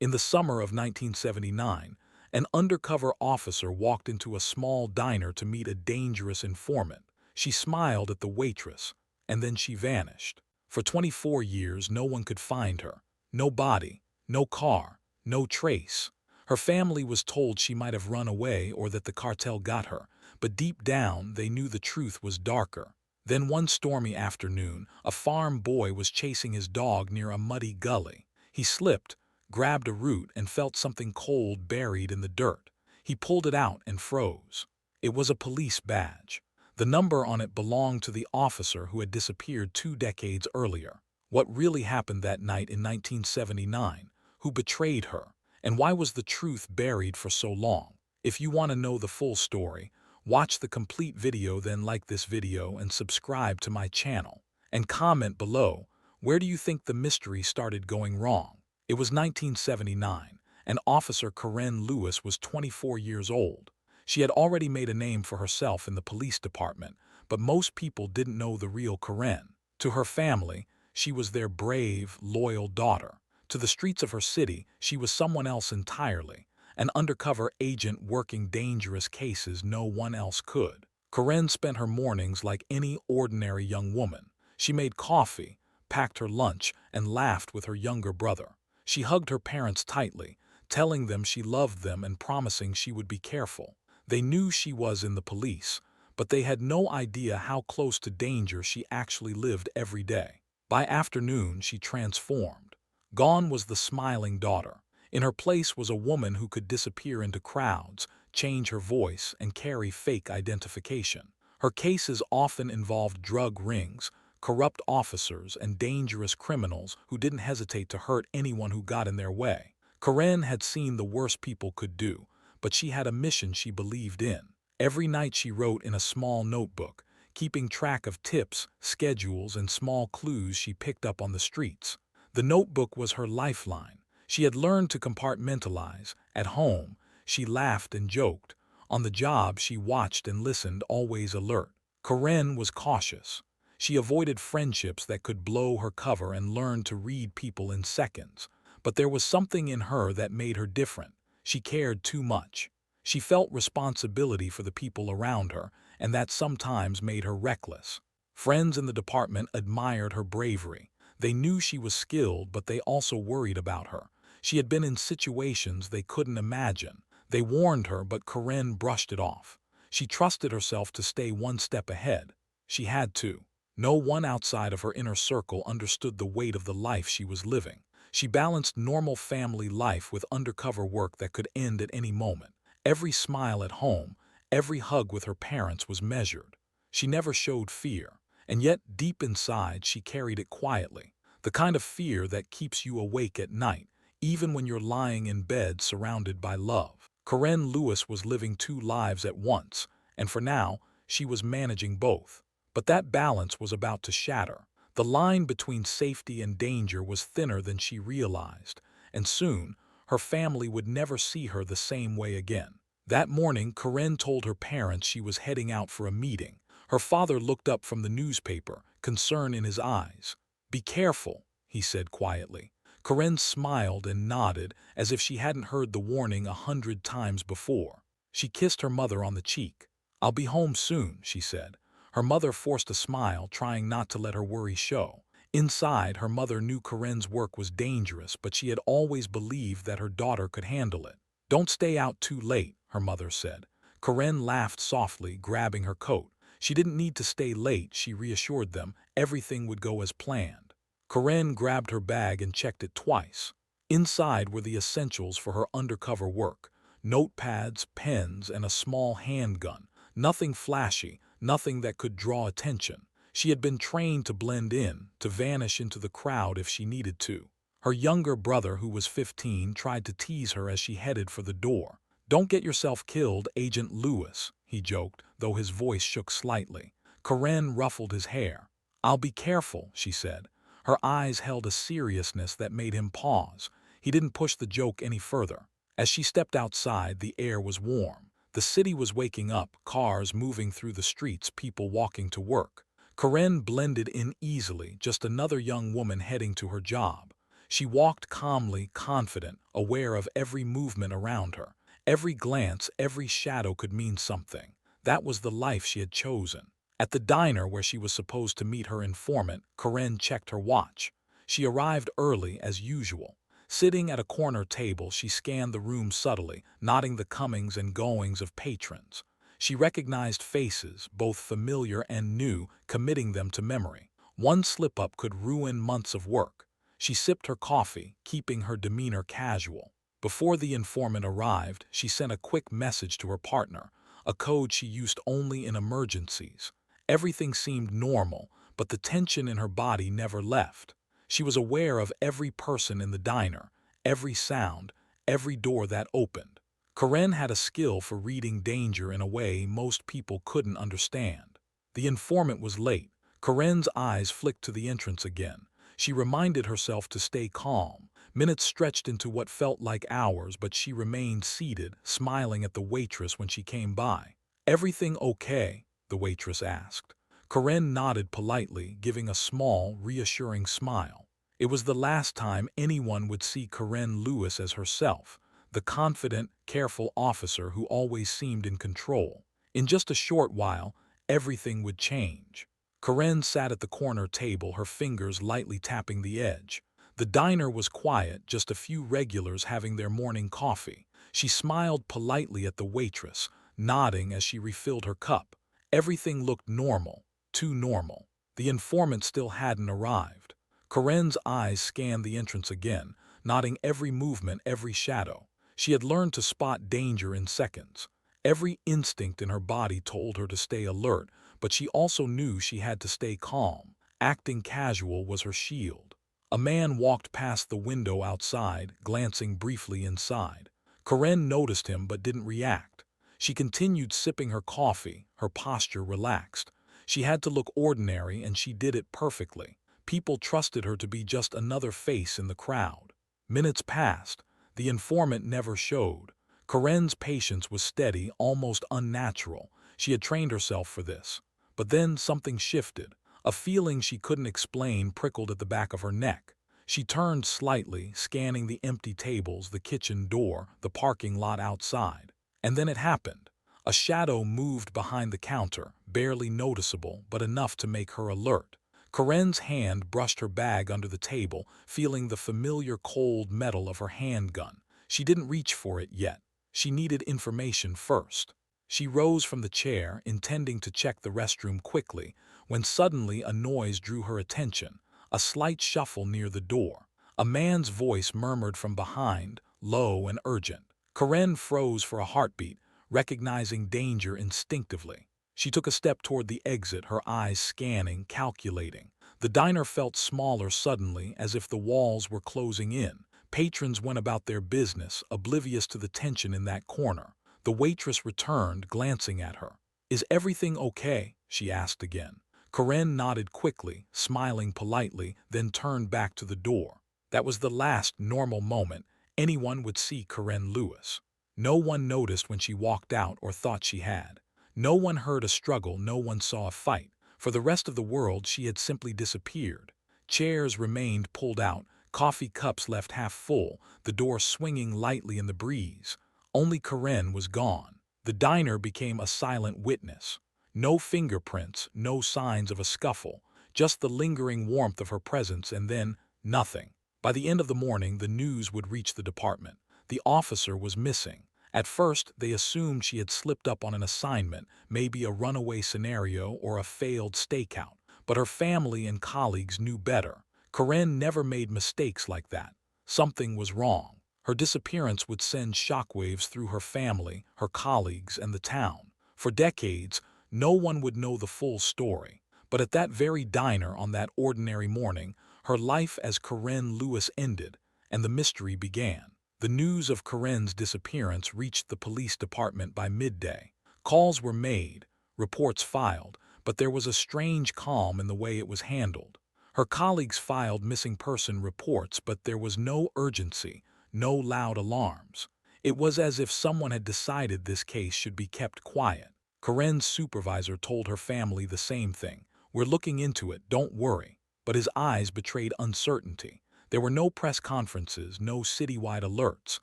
In the summer of 1979, an undercover officer walked into a small diner to meet a dangerous informant. She smiled at the waitress, and then she vanished. For 24 years, no one could find her. No body, no car, no trace. Her family was told she might have run away or that the cartel got her, but deep down they knew the truth was darker. Then one stormy afternoon, a farm boy was chasing his dog near a muddy gully. He slipped, grabbed a root, and felt something cold buried in the dirt. He pulled it out and froze. It was a police badge. The number on it belonged to the officer who had disappeared 2 decades earlier. What really happened that night in 1979? Who betrayed her? And why was the truth buried for so long? If you want to know the full story, watch the complete video, then like this video and subscribe to my channel. And comment below, where do you think the mystery started going wrong? It was 1979, and Officer Karen Lewis was 24 years old. She had already made a name for herself in the police department, but most people didn't know the real Karen. To her family, she was their brave, loyal daughter. To the streets of her city, she was someone else entirely, an undercover agent working dangerous cases no one else could. Karen spent her mornings like any ordinary young woman. She made coffee, packed her lunch, and laughed with her younger brother. She hugged her parents tightly, telling them she loved them and promising she would be careful. They knew she was in the police, but they had no idea how close to danger she actually lived every day. By afternoon, she transformed. Gone was the smiling daughter. In her place was a woman who could disappear into crowds, change her voice, and carry fake identification. Her cases often involved drug rings, corrupt officers, and dangerous criminals who didn't hesitate to hurt anyone who got in their way. Karen had seen the worst people could do, but she had a mission she believed in. Every night she wrote in a small notebook, keeping track of tips, schedules, and small clues she picked up on the streets. The notebook was her lifeline. She had learned to compartmentalize. At home, she laughed and joked. On the job, she watched and listened, always alert. Karen was cautious. She avoided friendships that could blow her cover and learned to read people in seconds. But there was something in her that made her different. She cared too much. She felt responsibility for the people around her, and that sometimes made her reckless. Friends in the department admired her bravery. They knew she was skilled, but they also worried about her. She had been in situations they couldn't imagine. They warned her, but Karen brushed it off. She trusted herself to stay one step ahead. She had to. No one outside of her inner circle understood the weight of the life she was living. She balanced normal family life with undercover work that could end at any moment. Every smile at home, every hug with her parents was measured. She never showed fear, and yet deep inside she carried it quietly. The kind of fear that keeps you awake at night, even when you're lying in bed surrounded by love. Karen Lewis was living two lives at once, and for now, she was managing both. But that balance was about to shatter. The line between safety and danger was thinner than she realized, and soon, her family would never see her the same way again. That morning, Karen told her parents she was heading out for a meeting. Her father looked up from the newspaper, concern in his eyes. "Be careful," he said quietly. Karen smiled and nodded as if she hadn't heard the warning 100 times before. She kissed her mother on the cheek. "I'll be home soon," she said. Her mother forced a smile, trying not to let her worry show. Inside, her mother knew Karen's work was dangerous, but she had always believed that her daughter could handle it. "Don't stay out too late," her mother said. Karen laughed softly, grabbing her coat. She didn't need to stay late, she reassured them. Everything would go as planned. Karen grabbed her bag and checked it twice. Inside were the essentials for her undercover work: notepads, pens, and a small handgun. Nothing flashy, nothing that could draw attention. She had been trained to blend in, to vanish into the crowd if she needed to. Her younger brother, who was 15, tried to tease her as she headed for the door. "Don't get yourself killed, Agent Lewis," he joked, though his voice shook slightly. Karen ruffled his hair. "I'll be careful," she said. Her eyes held a seriousness that made him pause. He didn't push the joke any further. As she stepped outside, the air was warm. The city was waking up, cars moving through the streets, people walking to work. Karen blended in easily, just another young woman heading to her job. She walked calmly, confident, aware of every movement around her. Every glance, every shadow could mean something. That was the life she had chosen. At the diner where she was supposed to meet her informant, Karen checked her watch. She arrived early as usual. Sitting at a corner table, she scanned the room subtly, noting the comings and goings of patrons. She recognized faces, both familiar and new, committing them to memory. One slip-up could ruin months of work. She sipped her coffee, keeping her demeanor casual. Before the informant arrived, she sent a quick message to her partner, a code she used only in emergencies. Everything seemed normal, but the tension in her body never left. She was aware of every person in the diner, every sound, every door that opened. Karen had a skill for reading danger in a way most people couldn't understand. The informant was late. Karen's eyes flicked to the entrance again. She reminded herself to stay calm. Minutes stretched into what felt like hours, but she remained seated, smiling at the waitress when she came by. "Everything okay?" the waitress asked. Karen nodded politely, giving a small, reassuring smile. It was the last time anyone would see Karen Lewis as herself, the confident, careful officer who always seemed in control. In just a short while, everything would change. Karen sat at the corner table, her fingers lightly tapping the edge. The diner was quiet, just a few regulars having their morning coffee. She smiled politely at the waitress, nodding as she refilled her cup. Everything looked normal, too normal. The informant still hadn't arrived. Karen's eyes scanned the entrance again, noting every movement, every shadow. She had learned to spot danger in seconds. Every instinct in her body told her to stay alert, but she also knew she had to stay calm. Acting casual was her shield. A man walked past the window outside, glancing briefly inside. Karen noticed him but didn't react. She continued sipping her coffee, her posture relaxed. She had to look ordinary, and she did it perfectly. People trusted her to be just another face in the crowd. Minutes passed. The informant never showed. Karen's patience was steady, almost unnatural. She had trained herself for this. But then something shifted. A feeling she couldn't explain prickled at the back of her neck. She turned slightly, scanning the empty tables, the kitchen door, the parking lot outside. And then it happened. A shadow moved behind the counter, barely noticeable, but enough to make her alert. Karen's hand brushed her bag under the table, feeling the familiar cold metal of her handgun. She didn't reach for it yet. She needed information first. She rose from the chair, intending to check the restroom quickly, when suddenly a noise drew her attention, a slight shuffle near the door. A man's voice murmured from behind, low and urgent. Karen froze for a heartbeat, recognizing danger instinctively. She took a step toward the exit, her eyes scanning, calculating. The diner felt smaller suddenly, as if the walls were closing in. Patrons went about their business, oblivious to the tension in that corner. The waitress returned, glancing at her. "Is everything okay?" she asked again. Karen nodded quickly, smiling politely, then turned back to the door. That was the last normal moment anyone would see Karen Lewis. No one noticed when she walked out or thought she had. No one heard a struggle, no one saw a fight. For the rest of the world, she had simply disappeared. Chairs remained pulled out, coffee cups left half full, the door swinging lightly in the breeze. Only Karen was gone. The diner became a silent witness. No fingerprints, no signs of a scuffle, just the lingering warmth of her presence, and then nothing. By the end of the morning, the news would reach the department. The officer was missing. At first, they assumed she had slipped up on an assignment, maybe a runaway scenario or a failed stakeout. But her family and colleagues knew better. Karen never made mistakes like that. Something was wrong. Her disappearance would send shockwaves through her family, her colleagues, and the town. For decades, no one would know the full story. But at that very diner on that ordinary morning, her life as Karen Lewis ended, and the mystery began. The news of Karen's disappearance reached the police department by midday. Calls were made, reports filed, but there was a strange calm in the way it was handled. Her colleagues filed missing person reports, but there was no urgency, no loud alarms. It was as if someone had decided this case should be kept quiet. Karen's supervisor told her family the same thing. "We're looking into it, don't worry." But his eyes betrayed uncertainty. There were no press conferences, no citywide alerts.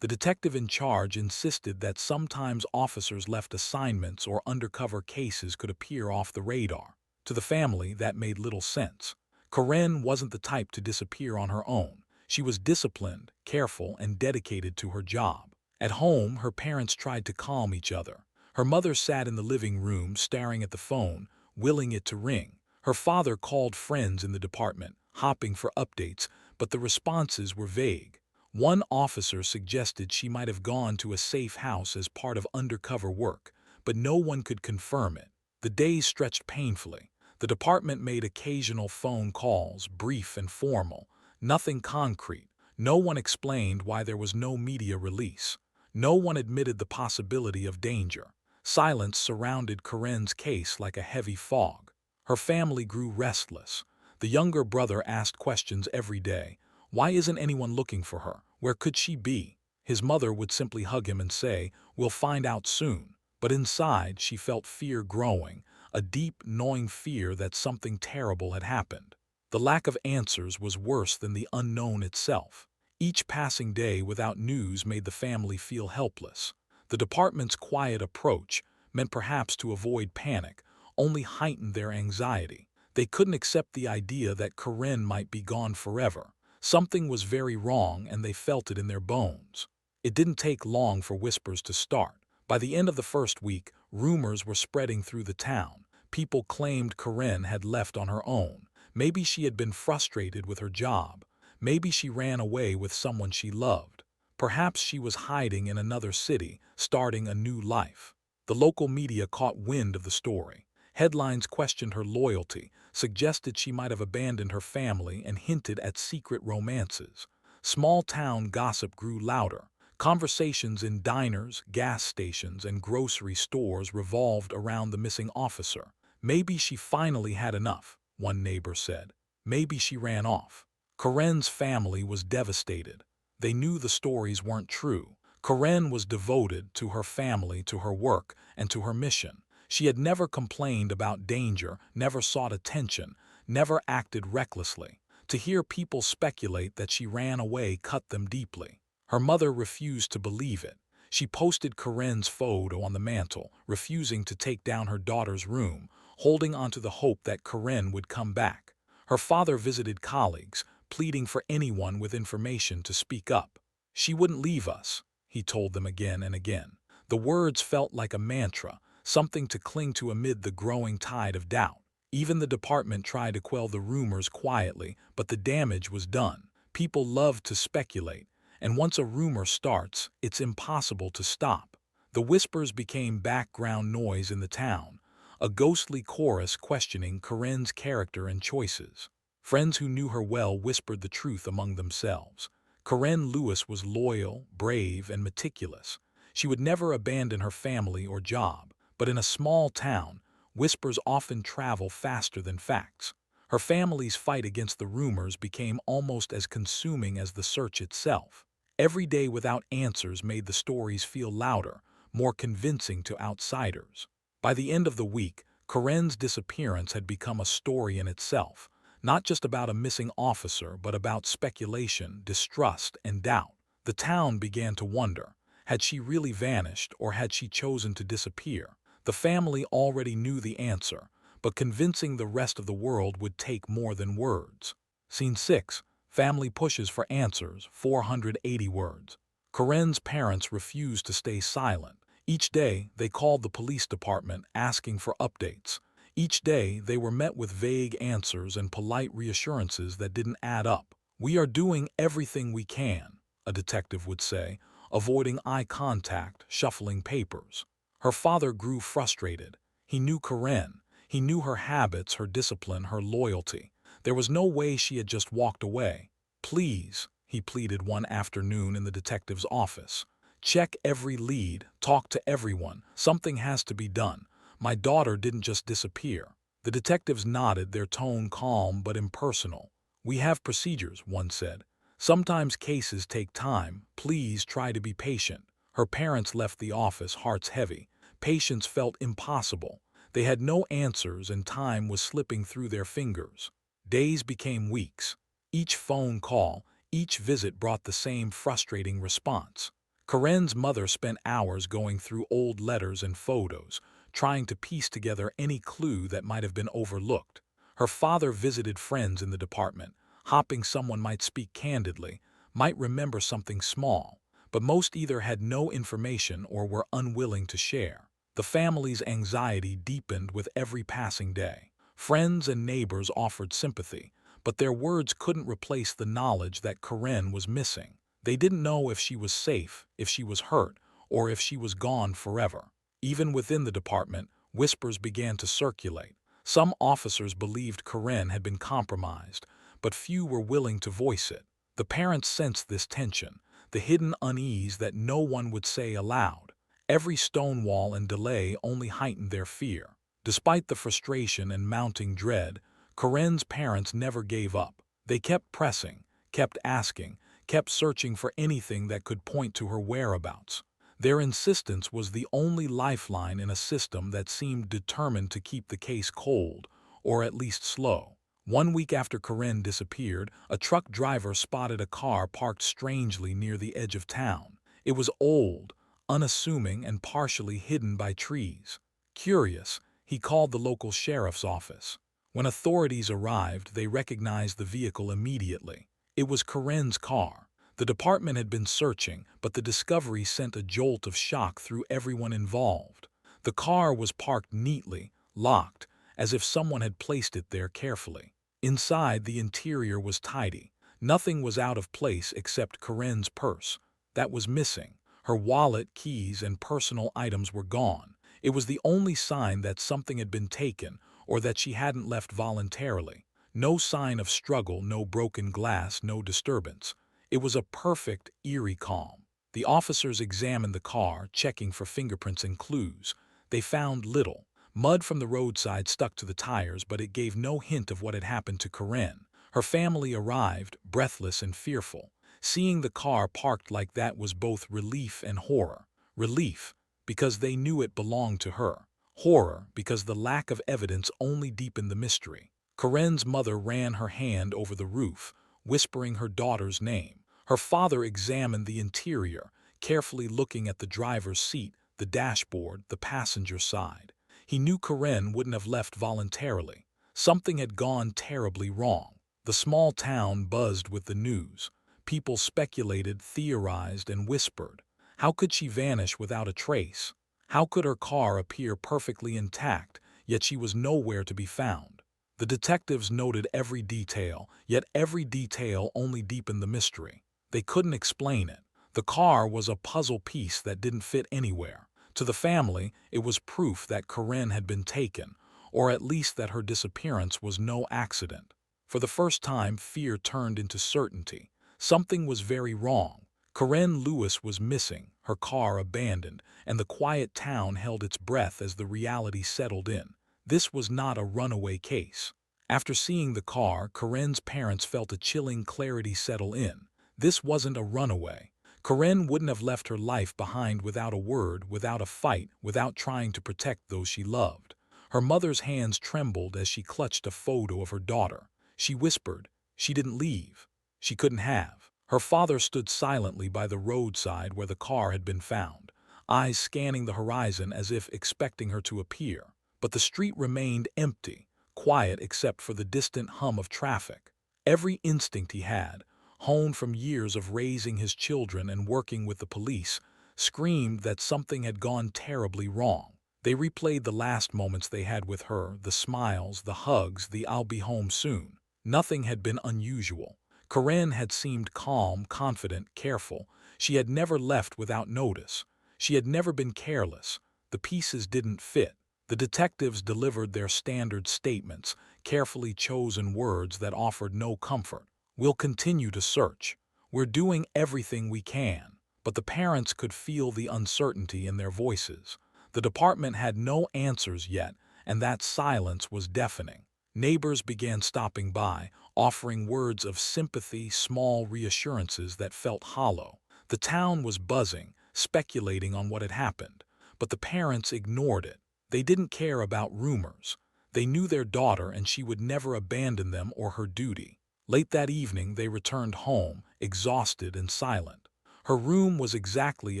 The detective in charge insisted that sometimes officers left assignments or undercover cases could appear off the radar. To the family, that made little sense. Corinne wasn't the type to disappear on her own. She was disciplined, careful, and dedicated to her job. At home, her parents tried to calm each other. Her mother sat in the living room staring at the phone, willing it to ring. Her father called friends in the department, hopping for updates, but the responses were vague. One officer suggested she might have gone to a safe house as part of undercover work, but no one could confirm it. The days stretched painfully. The department made occasional phone calls, brief and formal. Nothing concrete. No one explained why there was no media release. No one admitted the possibility of danger. Silence surrounded Corinne's case like a heavy fog. Her family grew restless. The younger brother asked questions every day. Why isn't anyone looking for her? Where could she be? His mother would simply hug him and say, "We'll find out soon." But inside, she felt fear growing, a deep, gnawing fear that something terrible had happened. The lack of answers was worse than the unknown itself. Each passing day without news made the family feel helpless. The department's quiet approach, meant perhaps to avoid panic, only heightened their anxiety. They couldn't accept the idea that Corinne might be gone forever. Something was very wrong, and they felt it in their bones. It didn't take long for whispers to start. By the end of the first week, rumors were spreading through the town. People claimed Corinne had left on her own. Maybe she had been frustrated with her job. Maybe she ran away with someone she loved. Perhaps she was hiding in another city, starting a new life. The local media caught wind of the story. Headlines questioned her loyalty, suggested she might have abandoned her family, and hinted at secret romances. Small-town gossip grew louder. Conversations in diners, gas stations, and grocery stores revolved around the missing officer. Maybe she finally had enough, one neighbor said. Maybe she ran off. Corinne's family was devastated. They knew the stories weren't true. Corinne was devoted to her family, to her work, and to her mission. She had never complained about danger, never sought attention, never acted recklessly. To hear people speculate that she ran away cut them deeply. Her mother refused to believe it. She posted Corinne's photo on the mantle, refusing to take down her daughter's room, holding onto the hope that Corinne would come back. Her father visited colleagues, pleading for anyone with information to speak up. "She wouldn't leave us," he told them again and again. The words felt like a mantra, something to cling to amid the growing tide of doubt. Even the department tried to quell the rumors quietly, but the damage was done. People love to speculate, and once a rumor starts, it's impossible to stop. The whispers became background noise in the town, a ghostly chorus questioning Corinne's character and choices. Friends who knew her well whispered the truth among themselves. Corinne Lewis was loyal, brave, and meticulous. She would never abandon her family or job. But in a small town, whispers often travel faster than facts. Her family's fight against the rumors became almost as consuming as the search itself. Every day without answers made the stories feel louder, more convincing to outsiders. By the end of the week, Corinne's disappearance had become a story in itself, not just about a missing officer, but about speculation, distrust, and doubt. The town began to wonder, had she really vanished, or had she chosen to disappear? The family already knew the answer, but convincing the rest of the world would take more than words. Scene 6. Family pushes for answers, 480 words. Corinne's parents refused to stay silent. Each day, they called the police department asking for updates. Each day, they were met with vague answers and polite reassurances that didn't add up. "We are doing everything we can," a detective would say, avoiding eye contact, shuffling papers. Her father grew frustrated. He knew Corinne. He knew her habits, her discipline, her loyalty. There was no way she had just walked away. "Please," he pleaded one afternoon in the detective's office. "Check every lead, talk to everyone. Something has to be done. My daughter didn't just disappear." The detectives nodded, their tone calm but impersonal. "We have procedures," one said. "Sometimes cases take time. Please try to be patient." Her parents left the office, hearts heavy. Patience felt impossible. They had no answers, and time was slipping through their fingers. Days became weeks. Each phone call, each visit brought the same frustrating response. Karen's mother spent hours going through old letters and photos, trying to piece together any clue that might have been overlooked. Her father visited friends in the department, hoping someone might speak candidly, might remember something small, but most either had no information or were unwilling to share. The family's anxiety deepened with every passing day. Friends and neighbors offered sympathy, but their words couldn't replace the knowledge that Karen was missing. They didn't know if she was safe, if she was hurt, or if she was gone forever. Even within the department, whispers began to circulate. Some officers believed Karen had been compromised, but few were willing to voice it. The parents sensed this tension, the hidden unease that no one would say aloud. Every stonewall and delay only heightened their fear. Despite the frustration and mounting dread, Karen's parents never gave up. They kept pressing, kept asking, kept searching for anything that could point to her whereabouts. Their insistence was the only lifeline in a system that seemed determined to keep the case cold, or at least slow. 1 week after Karen disappeared, a truck driver spotted a car parked strangely near the edge of town. It was old, unassuming, and partially hidden by trees. Curious, he called the local sheriff's office. When authorities arrived, they recognized the vehicle immediately. It was Karen's car. The department had been searching, but the discovery sent a jolt of shock through everyone involved. The car was parked neatly, locked, as if someone had placed it there carefully. Inside, the interior was tidy. Nothing was out of place except Karen's purse. That was missing. Her wallet, keys, and personal items were gone. It was the only sign that something had been taken, or that she hadn't left voluntarily. No sign of struggle, no broken glass, no disturbance. It was a perfect, eerie calm. The officers examined the car, checking for fingerprints and clues. They found little. Mud from the roadside stuck to the tires, but it gave no hint of what had happened to Karen. Her family arrived, breathless and fearful. Seeing the car parked like that was both relief and horror. Relief, because they knew it belonged to her. Horror, because the lack of evidence only deepened the mystery. Karen's mother ran her hand over the roof, whispering her daughter's name. Her father examined the interior, carefully looking at the driver's seat, the dashboard, the passenger side. He knew Karen wouldn't have left voluntarily. Something had gone terribly wrong. The small town buzzed with the news. People speculated, theorized, and whispered. How could she vanish without a trace? How could her car appear perfectly intact, yet she was nowhere to be found? The detectives noted every detail, yet every detail only deepened the mystery. They couldn't explain it. The car was a puzzle piece that didn't fit anywhere. To the family, it was proof that Karen had been taken, or at least that her disappearance was no accident. For the first time, fear turned into certainty. Something was very wrong. Karen Lewis was missing, her car abandoned, and the quiet town held its breath as the reality settled in. This was not a runaway case. After seeing the car, Karen's parents felt a chilling clarity settle in. This wasn't a runaway. Karen wouldn't have left her life behind without a word, without a fight, without trying to protect those she loved. Her mother's hands trembled as she clutched a photo of her daughter. She whispered, she didn't leave. She couldn't have. Her father stood silently by the roadside where the car had been found, eyes scanning the horizon as if expecting her to appear. But the street remained empty, quiet except for the distant hum of traffic. Every instinct he had, honed from years of raising his children and working with the police, screamed that something had gone terribly wrong. They replayed the last moments they had with her, the smiles, the hugs, the "I'll be home soon." Nothing had been unusual. Karen had seemed calm, confident, careful. She had never left without notice. She had never been careless. The pieces didn't fit. The detectives delivered their standard statements, carefully chosen words that offered no comfort. We'll continue to search. We're doing everything we can. But the parents could feel the uncertainty in their voices. The department had no answers yet, and that silence was deafening. Neighbors began stopping by, offering words of sympathy, small reassurances that felt hollow. The town was buzzing, speculating on what had happened. But the parents ignored it. They didn't care about rumors. They knew their daughter and she would never abandon them or her duty. Late that evening, they returned home, exhausted and silent. Her room was exactly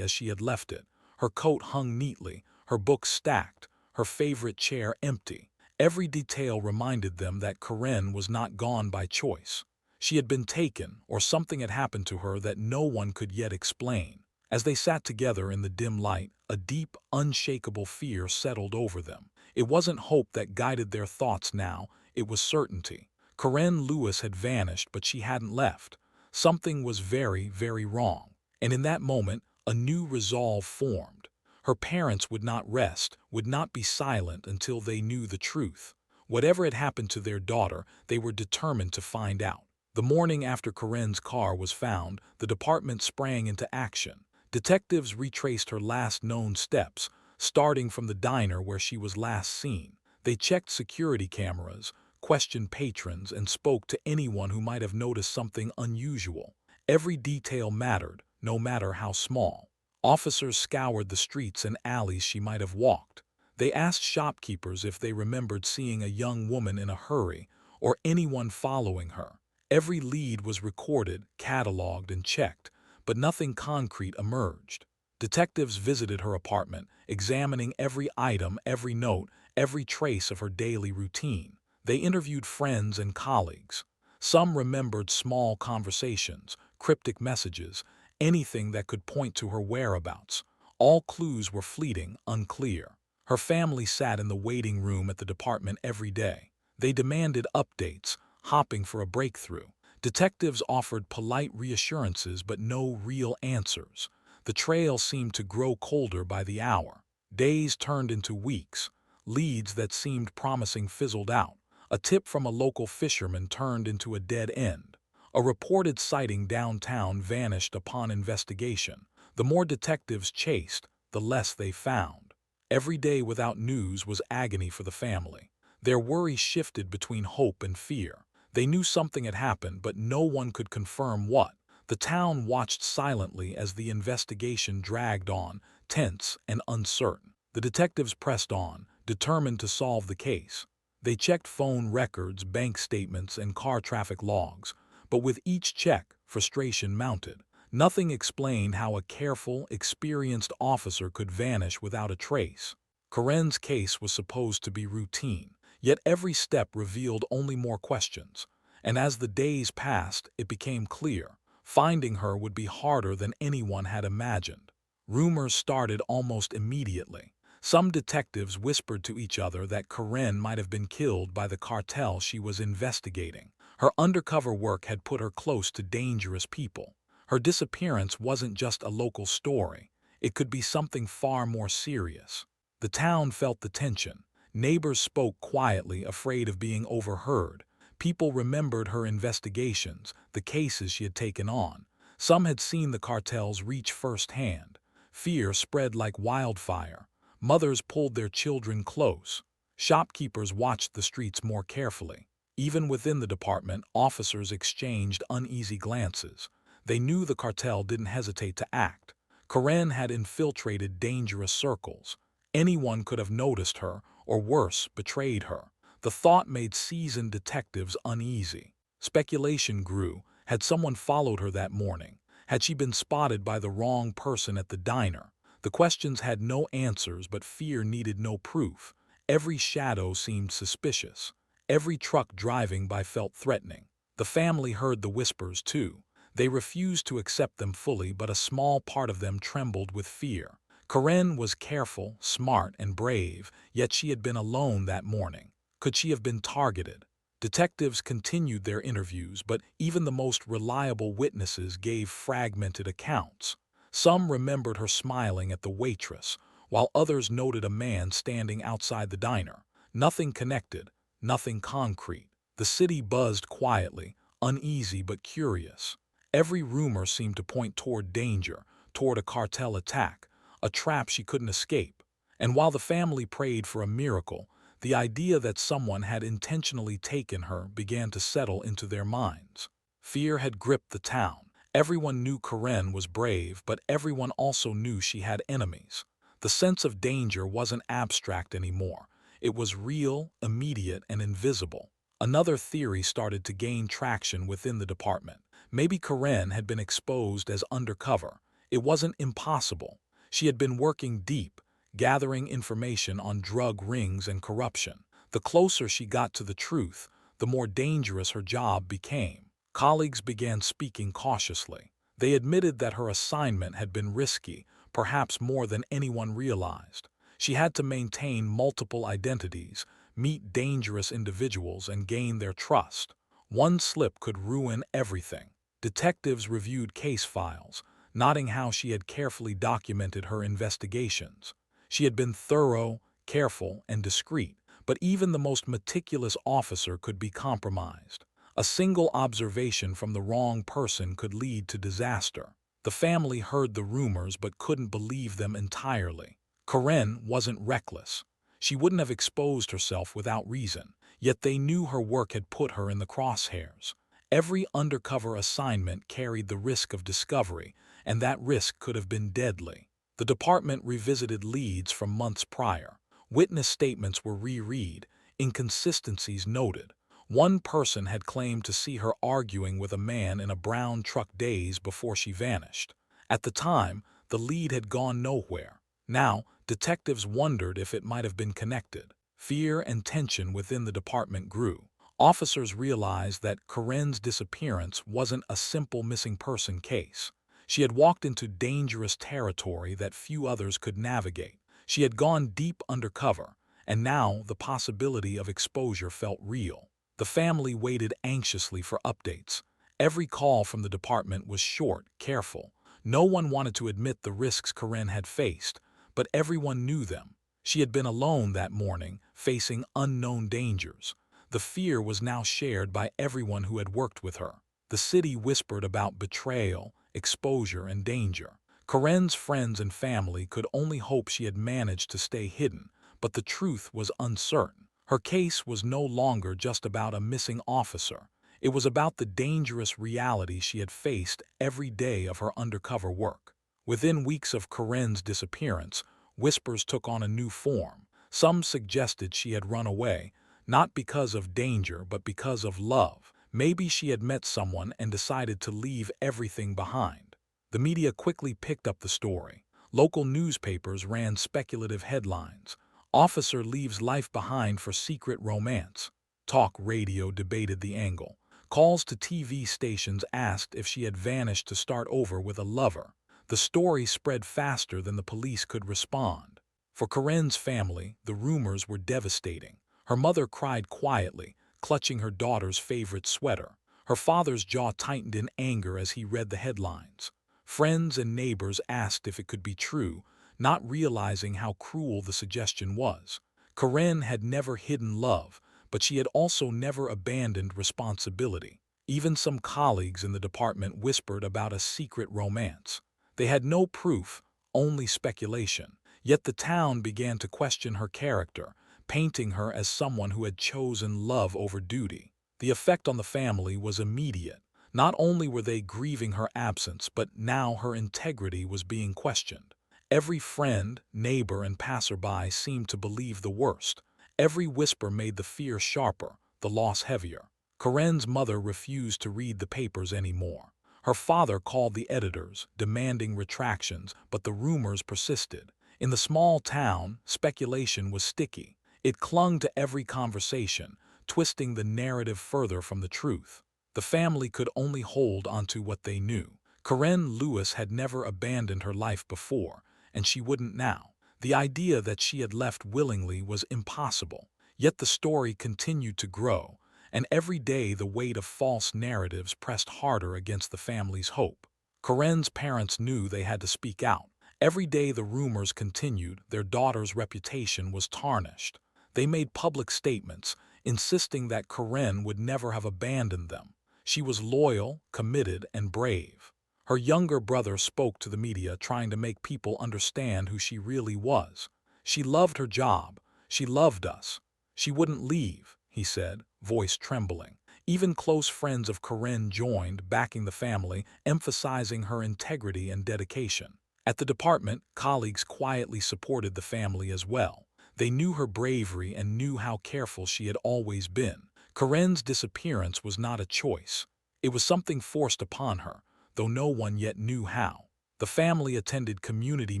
as she had left it. Her coat hung neatly, her books stacked, her favorite chair empty. Every detail reminded them that Karen was not gone by choice. She had been taken, or something had happened to her that no one could yet explain. As they sat together in the dim light, a deep, unshakable fear settled over them. It wasn't hope that guided their thoughts now, it was certainty. Karen Lewis had vanished, but she hadn't left. Something was very, very wrong. And in that moment, a new resolve formed. Her parents would not rest, would not be silent until they knew the truth. Whatever had happened to their daughter, they were determined to find out. The morning after Karen's car was found, the department sprang into action. Detectives retraced her last known steps, starting from the diner where she was last seen. They checked security cameras, questioned patrons, and spoke to anyone who might have noticed something unusual. Every detail mattered, no matter how small. Officers scoured the streets and alleys she might have walked. They asked shopkeepers if they remembered seeing a young woman in a hurry or anyone following her. Every lead was recorded, cataloged, and checked, but nothing concrete emerged. Detectives visited her apartment, examining every item, every note, every trace of her daily routine. They interviewed friends and colleagues. Some remembered small conversations, cryptic messages, anything that could point to her whereabouts. All clues were fleeting, unclear. Her family sat in the waiting room at the department every day. They demanded updates, hopping for a breakthrough. Detectives offered polite reassurances but no real answers. The trail seemed to grow colder by the hour. Days turned into weeks. Leads that seemed promising fizzled out. A tip from a local fisherman turned into a dead end. A reported sighting downtown vanished upon investigation. The more detectives chased, the less they found. Every day without news was agony for the family. Their worry shifted between hope and fear. They knew something had happened, but no one could confirm what. The town watched silently as the investigation dragged on, tense and uncertain. The detectives pressed on, determined to solve the case. They checked phone records, bank statements, and car traffic logs. But with each check, frustration mounted. Nothing explained how a careful, experienced officer could vanish without a trace. Karen's case was supposed to be routine, yet every step revealed only more questions. And as the days passed, it became clear. Finding her would be harder than anyone had imagined. Rumors started almost immediately. Some detectives whispered to each other that Karen might have been killed by the cartel she was investigating. Her undercover work had put her close to dangerous people. Her disappearance wasn't just a local story. It could be something far more serious. The town felt the tension. Neighbors spoke quietly, afraid of being overheard. People remembered her investigations, the cases she had taken on. Some had seen the cartels reach firsthand. Fear spread like wildfire. Mothers pulled their children close. Shopkeepers watched the streets more carefully. Even within the department, officers exchanged uneasy glances. They knew the cartel didn't hesitate to act. Karen had infiltrated dangerous circles. Anyone could have noticed her, or worse, betrayed her. The thought made seasoned detectives uneasy. Speculation grew. Had someone followed her that morning? Had she been spotted by the wrong person at the diner? The questions had no answers, but fear needed no proof. Every shadow seemed suspicious. Every truck driving by felt threatening. The family heard the whispers, too. They refused to accept them fully, but a small part of them trembled with fear. Karen was careful, smart, and brave, yet she had been alone that morning. Could she have been targeted? Detectives continued their interviews, but even the most reliable witnesses gave fragmented accounts. Some remembered her smiling at the waitress, while others noted a man standing outside the diner. Nothing connected, nothing concrete. The city buzzed quietly, uneasy but curious. Every rumor seemed to point toward danger, toward a cartel attack, a trap she couldn't escape. And while the family prayed for a miracle, the idea that someone had intentionally taken her began to settle into their minds. Fear had gripped the town. Everyone knew Karen was brave, but everyone also knew she had enemies. The sense of danger wasn't abstract anymore. It was real, immediate, and invisible. Another theory started to gain traction within the department. Maybe Karen had been exposed as undercover. It wasn't impossible. She had been working deep, gathering information on drug rings and corruption. The closer she got to the truth, the more dangerous her job became. Colleagues began speaking cautiously. They admitted that her assignment had been risky, perhaps more than anyone realized. She had to maintain multiple identities, meet dangerous individuals, and gain their trust. One slip could ruin everything. Detectives reviewed case files, noting how she had carefully documented her investigations. She had been thorough, careful, and discreet, but even the most meticulous officer could be compromised. A single observation from the wrong person could lead to disaster. The family heard the rumors but couldn't believe them entirely. Karen wasn't reckless. She wouldn't have exposed herself without reason, yet they knew her work had put her in the crosshairs. Every undercover assignment carried the risk of discovery, and that risk could have been deadly. The department revisited leads from months prior. Witness statements were reread, inconsistencies noted. One person had claimed to see her arguing with a man in a brown truck days before she vanished. At the time, the lead had gone nowhere. Now, detectives wondered if it might have been connected. Fear and tension within the department grew. Officers realized that Karen's disappearance wasn't a simple missing person case. She had walked into dangerous territory that few others could navigate. She had gone deep undercover, and now the possibility of exposure felt real. The family waited anxiously for updates. Every call from the department was short, careful. No one wanted to admit the risks Karen had faced, but everyone knew them. She had been alone that morning, facing unknown dangers. The fear was now shared by everyone who had worked with her. The city whispered about betrayal, exposure, and danger. Karen's friends and family could only hope she had managed to stay hidden, but the truth was uncertain. Her case was no longer just about a missing officer. It was about the dangerous reality she had faced every day of her undercover work. Within weeks of Karen's disappearance, whispers took on a new form. Some suggested she had run away, not because of danger but because of love. Maybe she had met someone and decided to leave everything behind. The media quickly picked up the story. Local newspapers ran speculative headlines. Officer leaves life behind for secret romance. Talk radio debated the angle. Calls to TV stations asked if she had vanished to start over with a lover. The story spread faster than the police could respond. For Karen's family, the rumors were devastating. Her mother cried quietly, clutching her daughter's favorite sweater. Her father's jaw tightened in anger as he read the headlines. Friends and neighbors asked if it could be true, not realizing how cruel the suggestion was. Karen had never hidden love, but she had also never abandoned responsibility. Even some colleagues in the department whispered about a secret romance. They had no proof, only speculation. Yet the town began to question her character, painting her as someone who had chosen love over duty. The effect on the family was immediate. Not only were they grieving her absence, but now her integrity was being questioned. Every friend, neighbor, and passerby seemed to believe the worst. Every whisper made the fear sharper, the loss heavier. Karen's mother refused to read the papers anymore. Her father called the editors, demanding retractions, but the rumors persisted. In the small town, speculation was sticky. It clung to every conversation, twisting the narrative further from the truth. The family could only hold onto what they knew. Karen Lewis had never abandoned her life before, and she wouldn't now. The idea that she had left willingly was impossible. Yet the story continued to grow, and every day the weight of false narratives pressed harder against the family's hope. Karen's parents knew they had to speak out. Every day the rumors continued, their daughter's reputation was tarnished. They made public statements, insisting that Karen would never have abandoned them. She was loyal, committed, and brave. Her younger brother spoke to the media, trying to make people understand who she really was. She loved her job. She loved us. She wouldn't leave, he said, voice trembling. Even close friends of Karen joined, backing the family, emphasizing her integrity and dedication. At the department, colleagues quietly supported the family as well. They knew her bravery and knew how careful she had always been. Corinne's disappearance was not a choice. It was something forced upon her, though no one yet knew how. The family attended community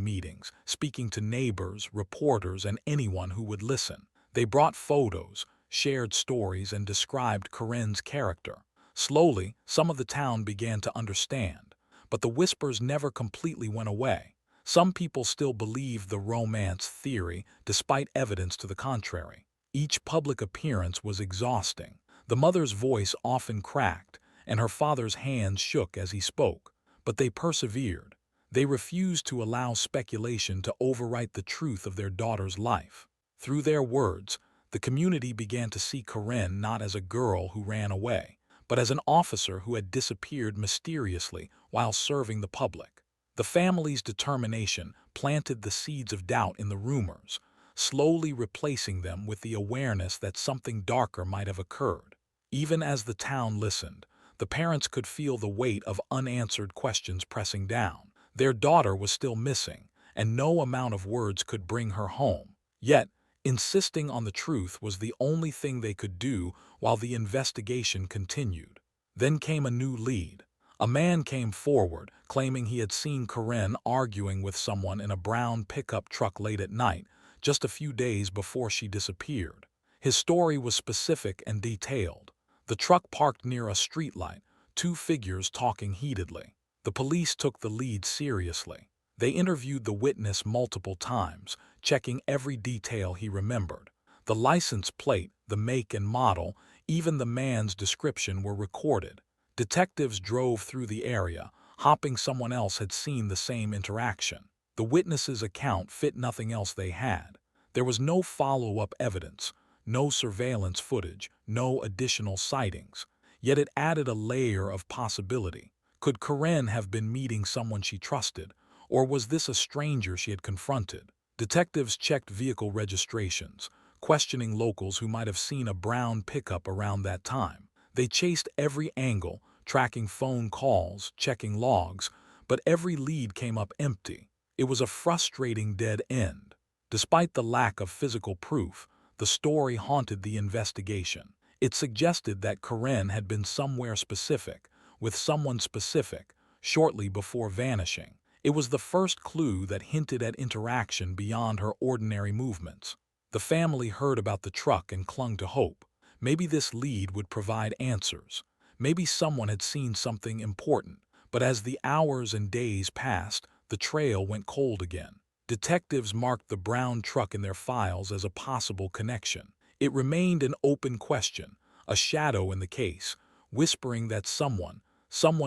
meetings, speaking to neighbors, reporters, and anyone who would listen. They brought photos, shared stories, and described Corinne's character. Slowly, some of the town began to understand, but the whispers never completely went away. Some people still believed the romance theory, despite evidence to the contrary. Each public appearance was exhausting. The mother's voice often cracked, and her father's hands shook as he spoke. But they persevered. They refused to allow speculation to overwrite the truth of their daughter's life. Through their words, the community began to see Corinne not as a girl who ran away, but as an officer who had disappeared mysteriously while serving the public. The family's determination planted the seeds of doubt in the rumors, slowly replacing them with the awareness that something darker might have occurred. Even as the town listened, the parents could feel the weight of unanswered questions pressing down. Their daughter was still missing, and no amount of words could bring her home. Yet, insisting on the truth was the only thing they could do while the investigation continued. Then came a new lead. A man came forward, claiming he had seen Corinne arguing with someone in a brown pickup truck late at night, just a few days before she disappeared. His story was specific and detailed. The truck parked near a streetlight, two figures talking heatedly. The police took the lead seriously. They interviewed the witness multiple times, checking every detail he remembered. The license plate, the make and model, even the man's description were recorded. Detectives drove through the area, hoping someone else had seen the same interaction. The witness's account fit nothing else they had. There was no follow-up evidence, no surveillance footage, no additional sightings. Yet it added a layer of possibility. Could Corinne have been meeting someone she trusted, or was this a stranger she had confronted? Detectives checked vehicle registrations, questioning locals who might have seen a brown pickup around that time. They chased every angle, tracking phone calls, checking logs, but every lead came up empty. It was a frustrating dead end. Despite the lack of physical proof, the story haunted the investigation. It suggested that Corinne had been somewhere specific, with someone specific, shortly before vanishing. It was the first clue that hinted at interaction beyond her ordinary movements. The family heard about the truck and clung to hope. Maybe this lead would provide answers. Maybe someone had seen something important. But as the hours and days passed, the trail went cold again. Detectives marked the brown truck in their files as a possible connection. It remained an open question, a shadow in the case, whispering that someone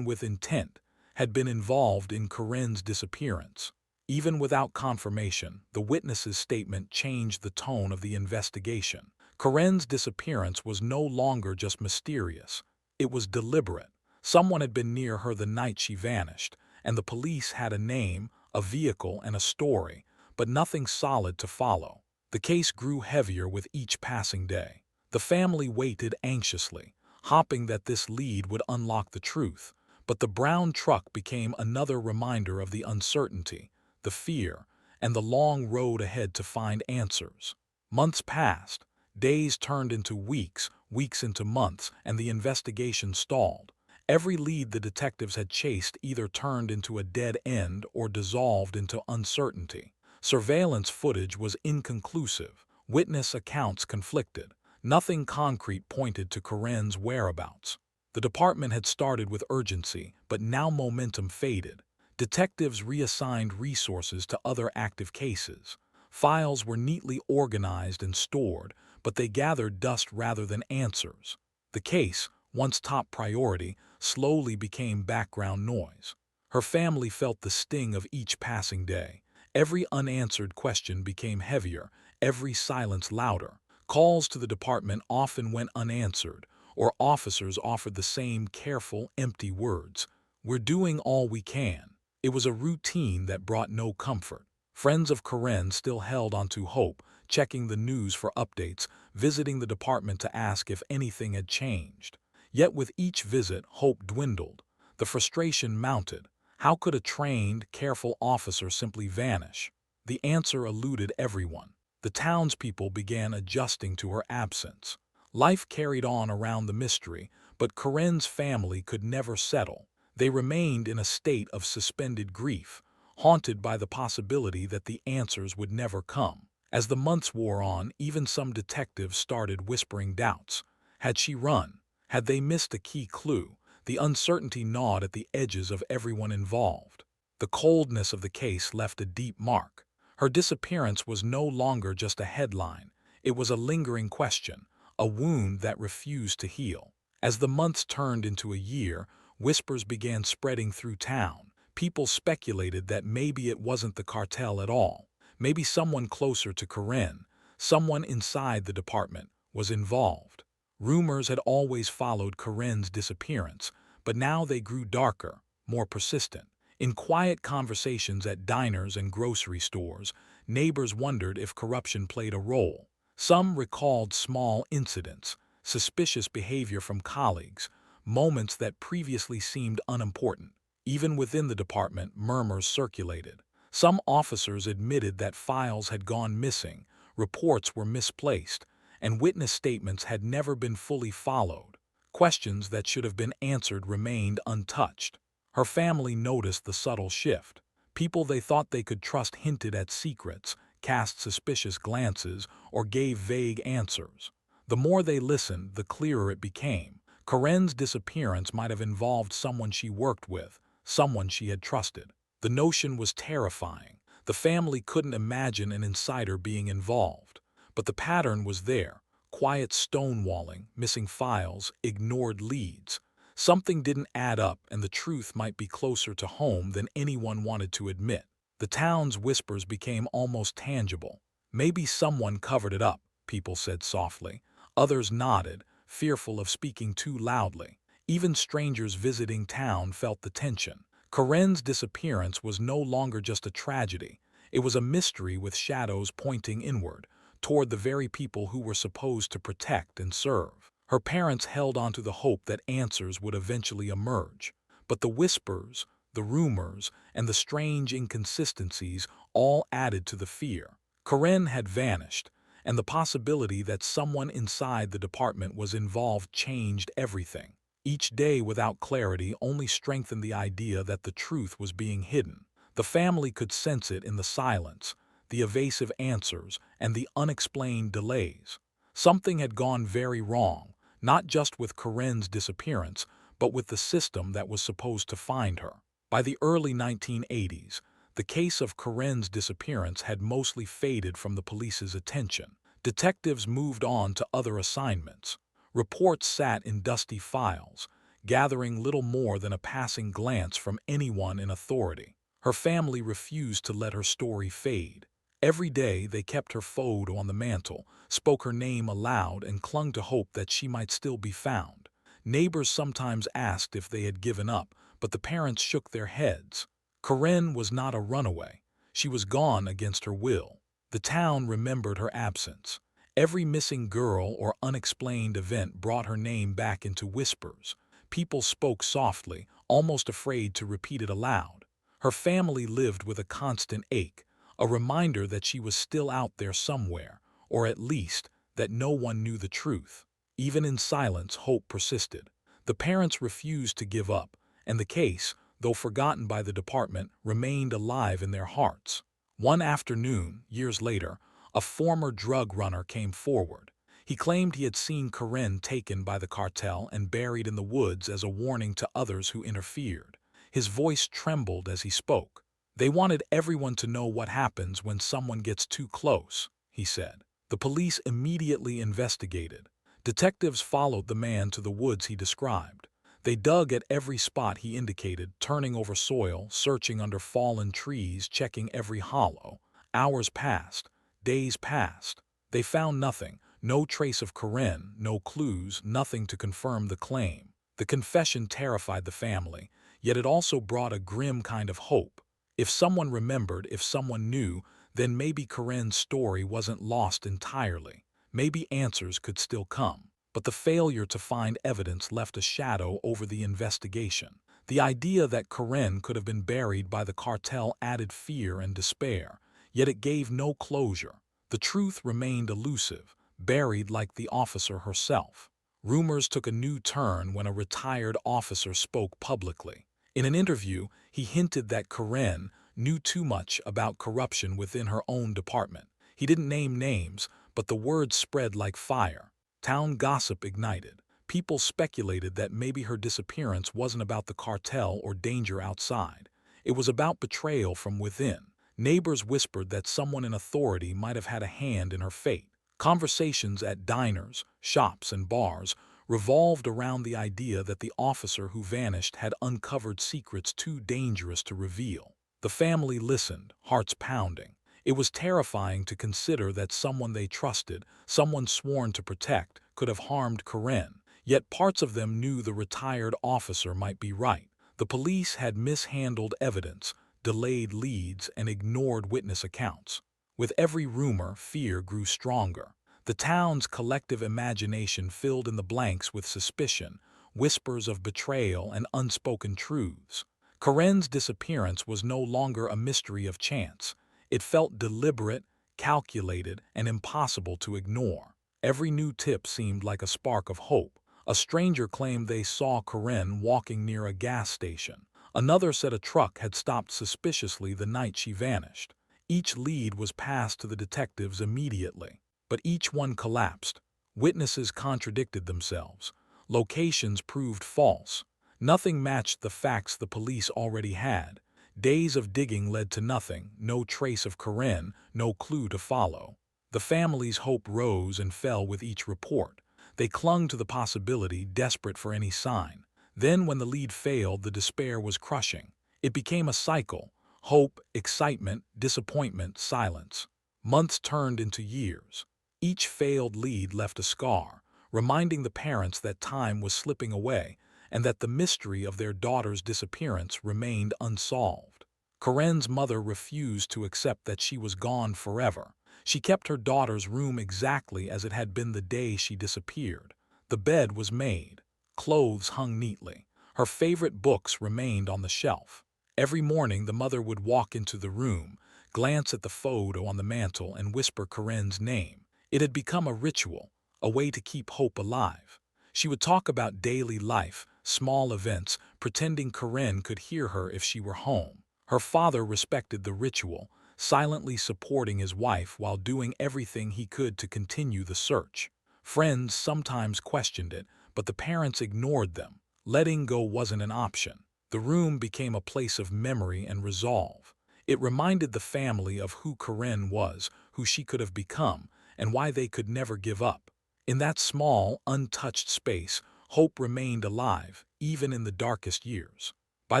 with intent, had been involved in Corinne's disappearance. Even without confirmation, the witness's statement changed the tone of the investigation. Corinne's disappearance was no longer just mysterious. It was deliberate. Someone had been near her the night she vanished, and the police had a name, a vehicle, and a story, but nothing solid to follow. The case grew heavier with each passing day. The family waited anxiously, hoping that this lead would unlock the truth. But the brown truck became another reminder of the uncertainty, the fear, and the long road ahead to find answers. Months passed. Days turned into weeks, weeks into months, and the investigation stalled. Every lead the detectives had chased either turned into a dead end or dissolved into uncertainty. Surveillance footage was inconclusive. Witness accounts conflicted. Nothing concrete pointed to Corinne's whereabouts. The department had started with urgency, but now momentum faded. Detectives reassigned resources to other active cases. Files were neatly organized and stored, but they gathered dust rather than answers. The case, once top priority, slowly became background noise. Her family felt the sting of each passing day. Every unanswered question became heavier, every silence louder. Calls to the department often went unanswered, or officers offered the same careful, empty words. "We're doing all we can." It was a routine that brought no comfort. Friends of Corinne still held onto hope, checking the news for updates, visiting the department to ask if anything had changed. Yet with each visit, hope dwindled. The frustration mounted. How could a trained, careful officer simply vanish? The answer eluded everyone. The townspeople began adjusting to her absence. Life carried on around the mystery, but Corinne's family could never settle. They remained in a state of suspended grief, haunted by the possibility that the answers would never come. As the months wore on, even some detectives started whispering doubts. Had she run? Had they missed a key clue? The uncertainty gnawed at the edges of everyone involved. The coldness of the case left a deep mark. Her disappearance was no longer just a headline. It was a lingering question, a wound that refused to heal. As the months turned into a year, whispers began spreading through town. People speculated that maybe it wasn't the cartel at all. Maybe someone closer to Corinne, someone inside the department, was involved. Rumors had always followed Corinne's disappearance, but now they grew darker, more persistent. In quiet conversations at diners and grocery stores, neighbors wondered if corruption played a role. Some recalled small incidents, suspicious behavior from colleagues, moments that previously seemed unimportant. Even within the department, murmurs circulated. Some officers admitted that files had gone missing, reports were misplaced, and witness statements had never been fully followed. Questions that should have been answered remained untouched. Her family noticed the subtle shift. People they thought they could trust hinted at secrets, cast suspicious glances, or gave vague answers. The more they listened, the clearer it became. Corinne's disappearance might have involved someone she worked with, someone she had trusted. The notion was terrifying. The family couldn't imagine an insider being involved. But the pattern was there: quiet stonewalling, missing files, ignored leads. Something didn't add up, and the truth might be closer to home than anyone wanted to admit. The town's whispers became almost tangible. Maybe someone covered it up, people said softly. Others nodded, fearful of speaking too loudly. Even strangers visiting town felt the tension. Corinne's disappearance was no longer just a tragedy. It was a mystery with shadows pointing inward, toward the very people who were supposed to protect and serve. Her parents held on to the hope that answers would eventually emerge. But the whispers, the rumors, and the strange inconsistencies all added to the fear. Corinne had vanished, and the possibility that someone inside the department was involved changed everything. Each day without clarity only strengthened the idea that the truth was being hidden. The family could sense it in the silence, the evasive answers, and the unexplained delays. Something had gone very wrong, not just with Corinne's disappearance, but with the system that was supposed to find her. By the early 1980s, the case of Corinne's disappearance had mostly faded from the police's attention. Detectives moved on to other assignments. Reports sat in dusty files, gathering little more than a passing glance from anyone in authority. Her family refused to let her story fade. Every day they kept her photo on the mantle, spoke her name aloud, and clung to hope that she might still be found. Neighbors sometimes asked if they had given up, but the parents shook their heads. Corinne was not a runaway. She was gone against her will. The town remembered her absence. Every missing girl or unexplained event brought her name back into whispers. People spoke softly, almost afraid to repeat it aloud. Her family lived with a constant ache, a reminder that she was still out there somewhere, or at least that no one knew the truth. Even in silence, hope persisted. The parents refused to give up, and the case, though forgotten by the department, remained alive in their hearts. One afternoon, years later, a former drug runner came forward. He claimed he had seen Corinne taken by the cartel and buried in the woods as a warning to others who interfered. His voice trembled as he spoke. "They wanted everyone to know what happens when someone gets too close," he said. The police immediately investigated. Detectives followed the man to the woods he described. They dug at every spot he indicated, turning over soil, searching under fallen trees, checking every hollow. Hours passed. Days passed. They found nothing. No trace of Corinne, no clues, nothing to confirm the claim. The confession terrified the family, yet it also brought a grim kind of hope. If someone remembered, if someone knew, then maybe Corinne's story wasn't lost entirely. Maybe answers could still come. But the failure to find evidence left a shadow over the investigation. The idea that Corinne could have been buried by the cartel added fear and despair, yet it gave no closure. The truth remained elusive, buried like the officer herself. Rumors took a new turn when a retired officer spoke publicly. In an interview, he hinted that Karen knew too much about corruption within her own department. He didn't name names, but the word spread like fire. Town gossip ignited. People speculated that maybe her disappearance wasn't about the cartel or danger outside. It was about betrayal from within. Neighbors whispered that someone in authority might have had a hand in her fate. Conversations at diners, shops, and bars revolved around the idea that the officer who vanished had uncovered secrets too dangerous to reveal. The family listened, hearts pounding. It was terrifying to consider that someone they trusted, someone sworn to protect, could have harmed Karen. Yet parts of them knew the retired officer might be right. The police had mishandled evidence, delayed leads, and ignored witness accounts. With every rumor, fear grew stronger. The town's collective imagination filled in the blanks with suspicion, whispers of betrayal, and unspoken truths. Karen's disappearance was no longer a mystery of chance. It felt deliberate, calculated, and impossible to ignore. Every new tip seemed like a spark of hope. A stranger claimed they saw Karen walking near a gas station. Another said a truck had stopped suspiciously the night she vanished. Each lead was passed to the detectives immediately, but each one collapsed. Witnesses contradicted themselves. Locations proved false. Nothing matched the facts the police already had. Days of digging led to nothing, no trace of Karen, no clue to follow. The family's hope rose and fell with each report. They clung to the possibility, desperate for any sign. Then, when the lead failed, the despair was crushing. It became a cycle: hope, excitement, disappointment, silence. Months turned into years. Each failed lead left a scar, reminding the parents that time was slipping away and that the mystery of their daughter's disappearance remained unsolved. Karen's mother refused to accept that she was gone forever. She kept her daughter's room exactly as it had been the day she disappeared. The bed was made. Clothes hung neatly. Her favorite books remained on the shelf. Every morning the mother would walk into the room, glance at the photo on the mantel, and whisper Karen's name. It had become a ritual, a way to keep hope alive. She would talk about daily life, small events, pretending Karen could hear her if she were home. Her father respected the ritual, silently supporting his wife while doing everything he could to continue the search. Friends sometimes questioned it, but the parents ignored them. Letting go wasn't an option. The room became a place of memory and resolve. It reminded the family of who Karen was, who she could have become, and why they could never give up. In that small, untouched space, hope remained alive, even in the darkest years. By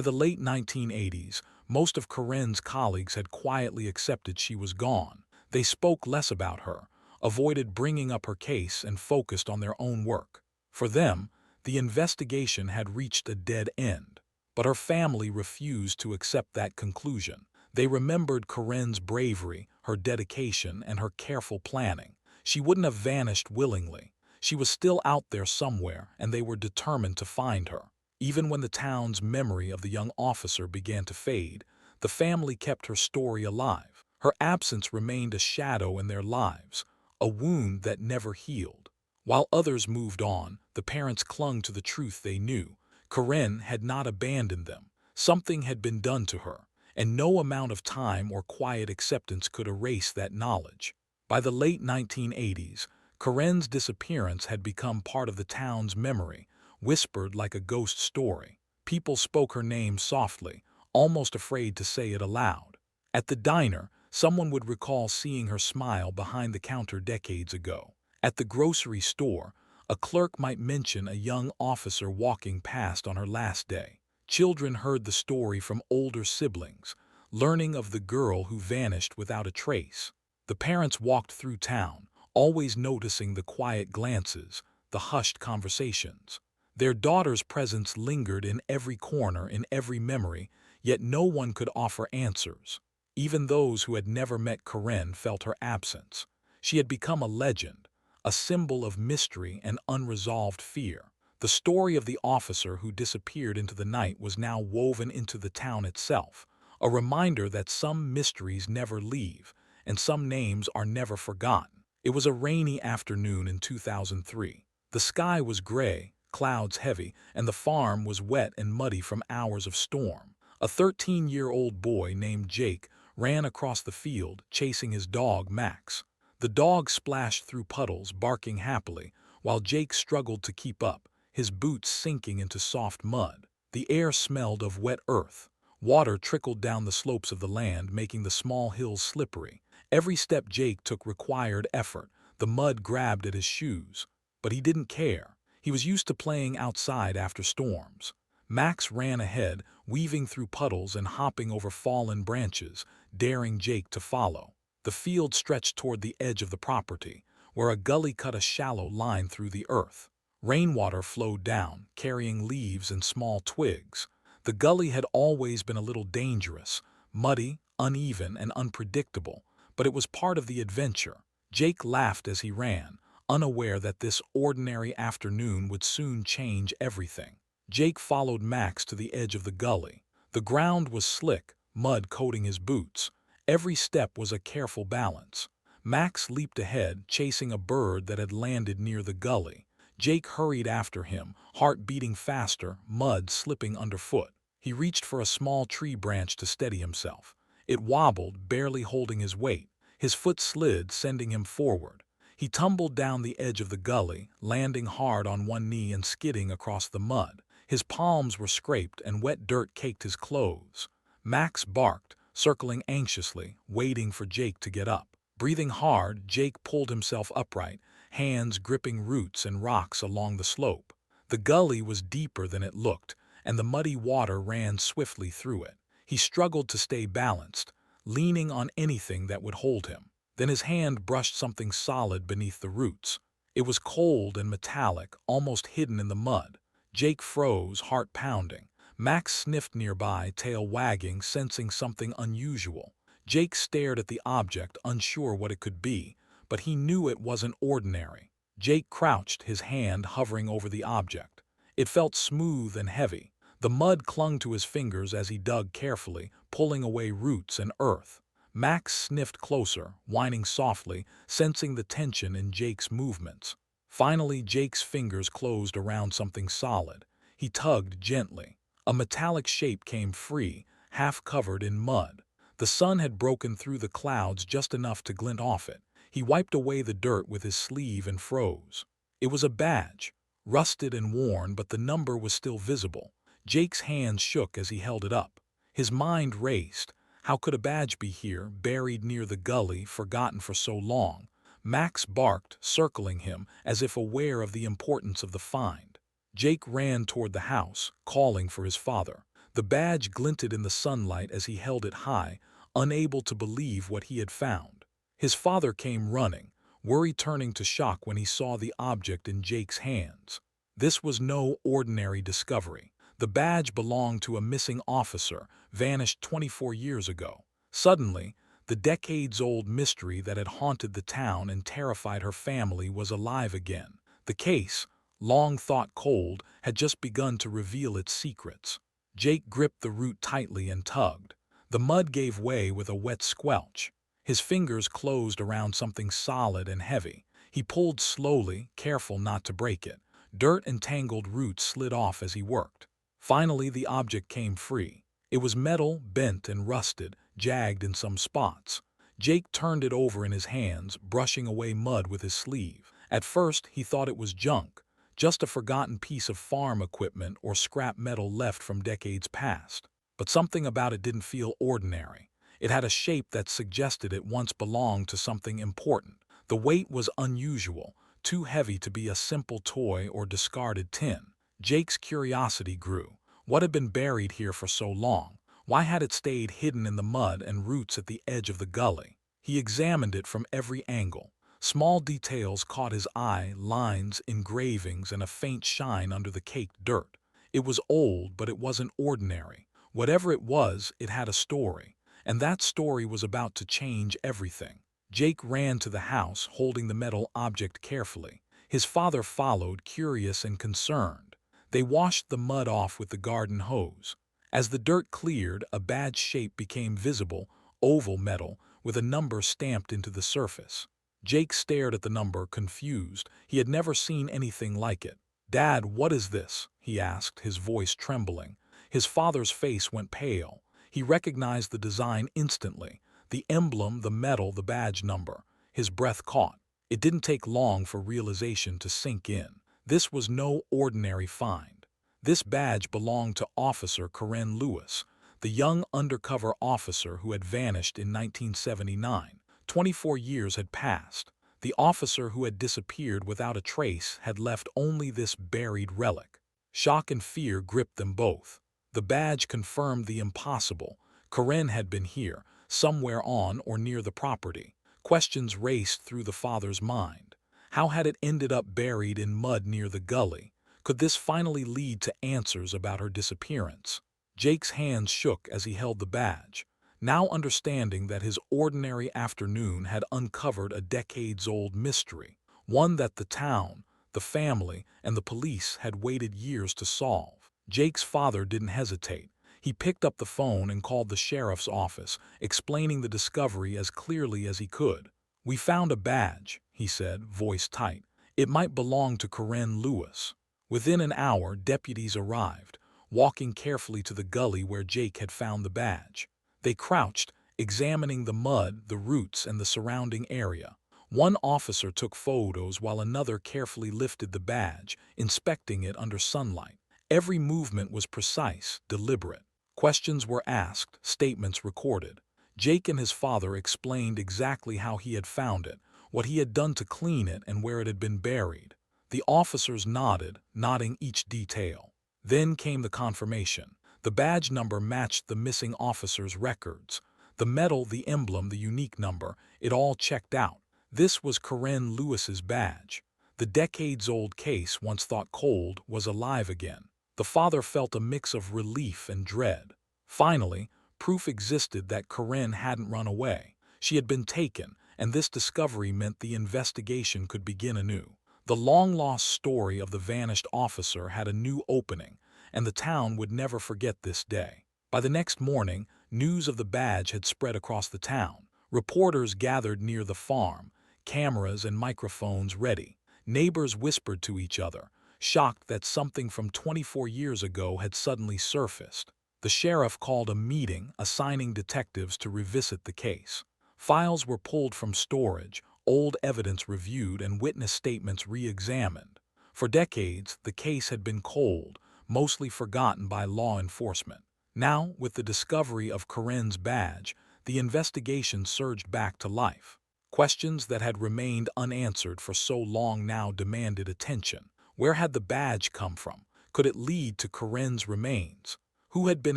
the late 1980s, most of Karen's colleagues had quietly accepted she was gone. They spoke less about her, avoided bringing up her case, and focused on their own work. For them, the investigation had reached a dead end. But her family refused to accept that conclusion. They remembered Karen's bravery, her dedication, and her careful planning. She wouldn't have vanished willingly. She was still out there somewhere, and they were determined to find her. Even when the town's memory of the young officer began to fade, the family kept her story alive. Her absence remained a shadow in their lives, a wound that never healed. While others moved on, the parents clung to the truth they knew. Karen had not abandoned them. Something had been done to her, and no amount of time or quiet acceptance could erase that knowledge. By the late 1980s, Karen's disappearance had become part of the town's memory, whispered like a ghost story. People spoke her name softly, almost afraid to say it aloud. At the diner, someone would recall seeing her smile behind the counter decades ago. At the grocery store, a clerk might mention a young officer walking past on her last day. Children heard the story from older siblings, learning of the girl who vanished without a trace. The parents walked through town, always noticing the quiet glances, the hushed conversations. Their daughter's presence lingered in every corner, in every memory, yet no one could offer answers. Even those who had never met Karen felt her absence. She had become a legend, a symbol of mystery and unresolved fear. The story of the officer who disappeared into the night was now woven into the town itself, a reminder that some mysteries never leave, and some names are never forgotten. It was a rainy afternoon in 2003. The sky was gray, clouds heavy, and the farm was wet and muddy from hours of storm. A 13-year-old boy named Jake ran across the field, chasing his dog, Max. The dog splashed through puddles, barking happily, while Jake struggled to keep up, his boots sinking into soft mud. The air smelled of wet earth. Water trickled down the slopes of the land, making the small hills slippery. Every step Jake took required effort. The mud grabbed at his shoes. But he didn't care. He was used to playing outside after storms. Max ran ahead, weaving through puddles and hopping over fallen branches, daring Jake to follow. The field stretched toward the edge of the property, where a gully cut a shallow line through the earth. Rainwater flowed down, carrying leaves and small twigs. The gully had always been a little dangerous, muddy, uneven, and unpredictable, but it was part of the adventure. Jake laughed as he ran, unaware that this ordinary afternoon would soon change everything. Jake followed Max to the edge of the gully. The ground was slick, mud coating his boots. Every step was a careful balance. Max leaped ahead, chasing a bird that had landed near the gully. Jake hurried after him, heart beating faster, mud slipping underfoot. He reached for a small tree branch to steady himself. It wobbled, barely holding his weight. His foot slid, sending him forward. He tumbled down the edge of the gully, landing hard on one knee and skidding across the mud. His palms were scraped and wet dirt caked his clothes. Max barked, circling anxiously, waiting for Jake to get up. Breathing hard, Jake pulled himself upright, hands gripping roots and rocks along the slope. The gully was deeper than it looked, and the muddy water ran swiftly through it. He struggled to stay balanced, leaning on anything that would hold him. Then his hand brushed something solid beneath the roots. It was cold and metallic, almost hidden in the mud. Jake froze, heart pounding. Max sniffed nearby, tail wagging, sensing something unusual. Jake stared at the object, unsure what it could be, but he knew it wasn't ordinary. Jake crouched, his hand hovering over the object. It felt smooth and heavy. The mud clung to his fingers as he dug carefully, pulling away roots and earth. Max sniffed closer, whining softly, sensing the tension in Jake's movements. Finally, Jake's fingers closed around something solid. He tugged gently. A metallic shape came free, half covered in mud. The sun had broken through the clouds just enough to glint off it. He wiped away the dirt with his sleeve and froze. It was a badge, rusted and worn, but the number was still visible. Jake's hands shook as he held it up. His mind raced. How could a badge be here, buried near the gully, forgotten for so long? Max barked, circling him, as if aware of the importance of the find. Jake ran toward the house, calling for his father. The badge glinted in the sunlight as he held it high, unable to believe what he had found. His father came running, worry turning to shock when he saw the object in Jake's hands. This was no ordinary discovery. The badge belonged to a missing officer, vanished 24 years ago. Suddenly, the decades-old mystery that had haunted the town and terrified her family was alive again. The case, long thought cold, had just begun to reveal its secrets. Jake gripped the root tightly and tugged. The mud gave way with a wet squelch. His fingers closed around something solid and heavy. He pulled slowly, careful not to break it. Dirt and tangled roots slid off as he worked. Finally, the object came free. It was metal, bent and rusted, jagged in some spots. Jake turned it over in his hands, brushing away mud with his sleeve. At first, he thought it was junk, just a forgotten piece of farm equipment or scrap metal left from decades past. But something about it didn't feel ordinary. It had a shape that suggested it once belonged to something important. The weight was unusual, too heavy to be a simple toy or discarded tin. Jake's curiosity grew. What had been buried here for so long? Why had it stayed hidden in the mud and roots at the edge of the gully? He examined it from every angle. Small details caught his eye, lines, engravings, and a faint shine under the caked dirt. It was old, but it wasn't ordinary. Whatever it was, it had a story, and that story was about to change everything. Jake ran to the house, holding the metal object carefully. His father followed, curious and concerned. They washed the mud off with the garden hose. As the dirt cleared, a badge shape became visible, oval metal, with a number stamped into the surface. Jake stared at the number, confused. He had never seen anything like it. "Dad, what is this?" he asked, his voice trembling. His father's face went pale. He recognized the design instantly. The emblem, the medal, the badge number. His breath caught. It didn't take long for realization to sink in. This was no ordinary find. This badge belonged to Officer Karen Lewis, the young undercover officer who had vanished in 1979. 24 years had passed. The officer who had disappeared without a trace had left only this buried relic. Shock and fear gripped them both. The badge confirmed the impossible. Karen had been here, somewhere on or near the property. Questions raced through the father's mind. How had it ended up buried in mud near the gully? Could this finally lead to answers about her disappearance? Jake's hands shook as he held the badge, now understanding that his ordinary afternoon had uncovered a decades-old mystery, one that the town, the family, and the police had waited years to solve. Jake's father didn't hesitate. He picked up the phone and called the sheriff's office, explaining the discovery as clearly as he could. "We found a badge," he said, voice tight. "It might belong to Karen Lewis." Within an hour, deputies arrived, walking carefully to the gully where Jake had found the badge. They crouched, examining the mud, the roots, and the surrounding area. One officer took photos while another carefully lifted the badge, inspecting it under sunlight. Every movement was precise, deliberate. Questions were asked, statements recorded. Jake and his father explained exactly how he had found it, what he had done to clean it, and where it had been buried. The officers nodded, noting each detail. Then came the confirmation. The badge number matched the missing officer's records. The medal, the emblem, the unique number, it all checked out. This was Karen Lewis's badge. The decades-old case, once thought cold, was alive again. The father felt a mix of relief and dread. Finally, proof existed that Karen hadn't run away. She had been taken, and this discovery meant the investigation could begin anew. The long-lost story of the vanished officer had a new opening, and the town would never forget this day. By the next morning, news of the badge had spread across the town. Reporters gathered near the farm, cameras and microphones ready. Neighbors whispered to each other, shocked that something from 24 years ago had suddenly surfaced. The sheriff called a meeting, assigning detectives to revisit the case. Files were pulled from storage, old evidence reviewed, and witness statements re-examined. For decades, the case had been cold, mostly forgotten by law enforcement. Now, with the discovery of Karen's badge, the investigation surged back to life. Questions that had remained unanswered for so long now demanded attention. Where had the badge come from? Could it lead to Karen's remains? Who had been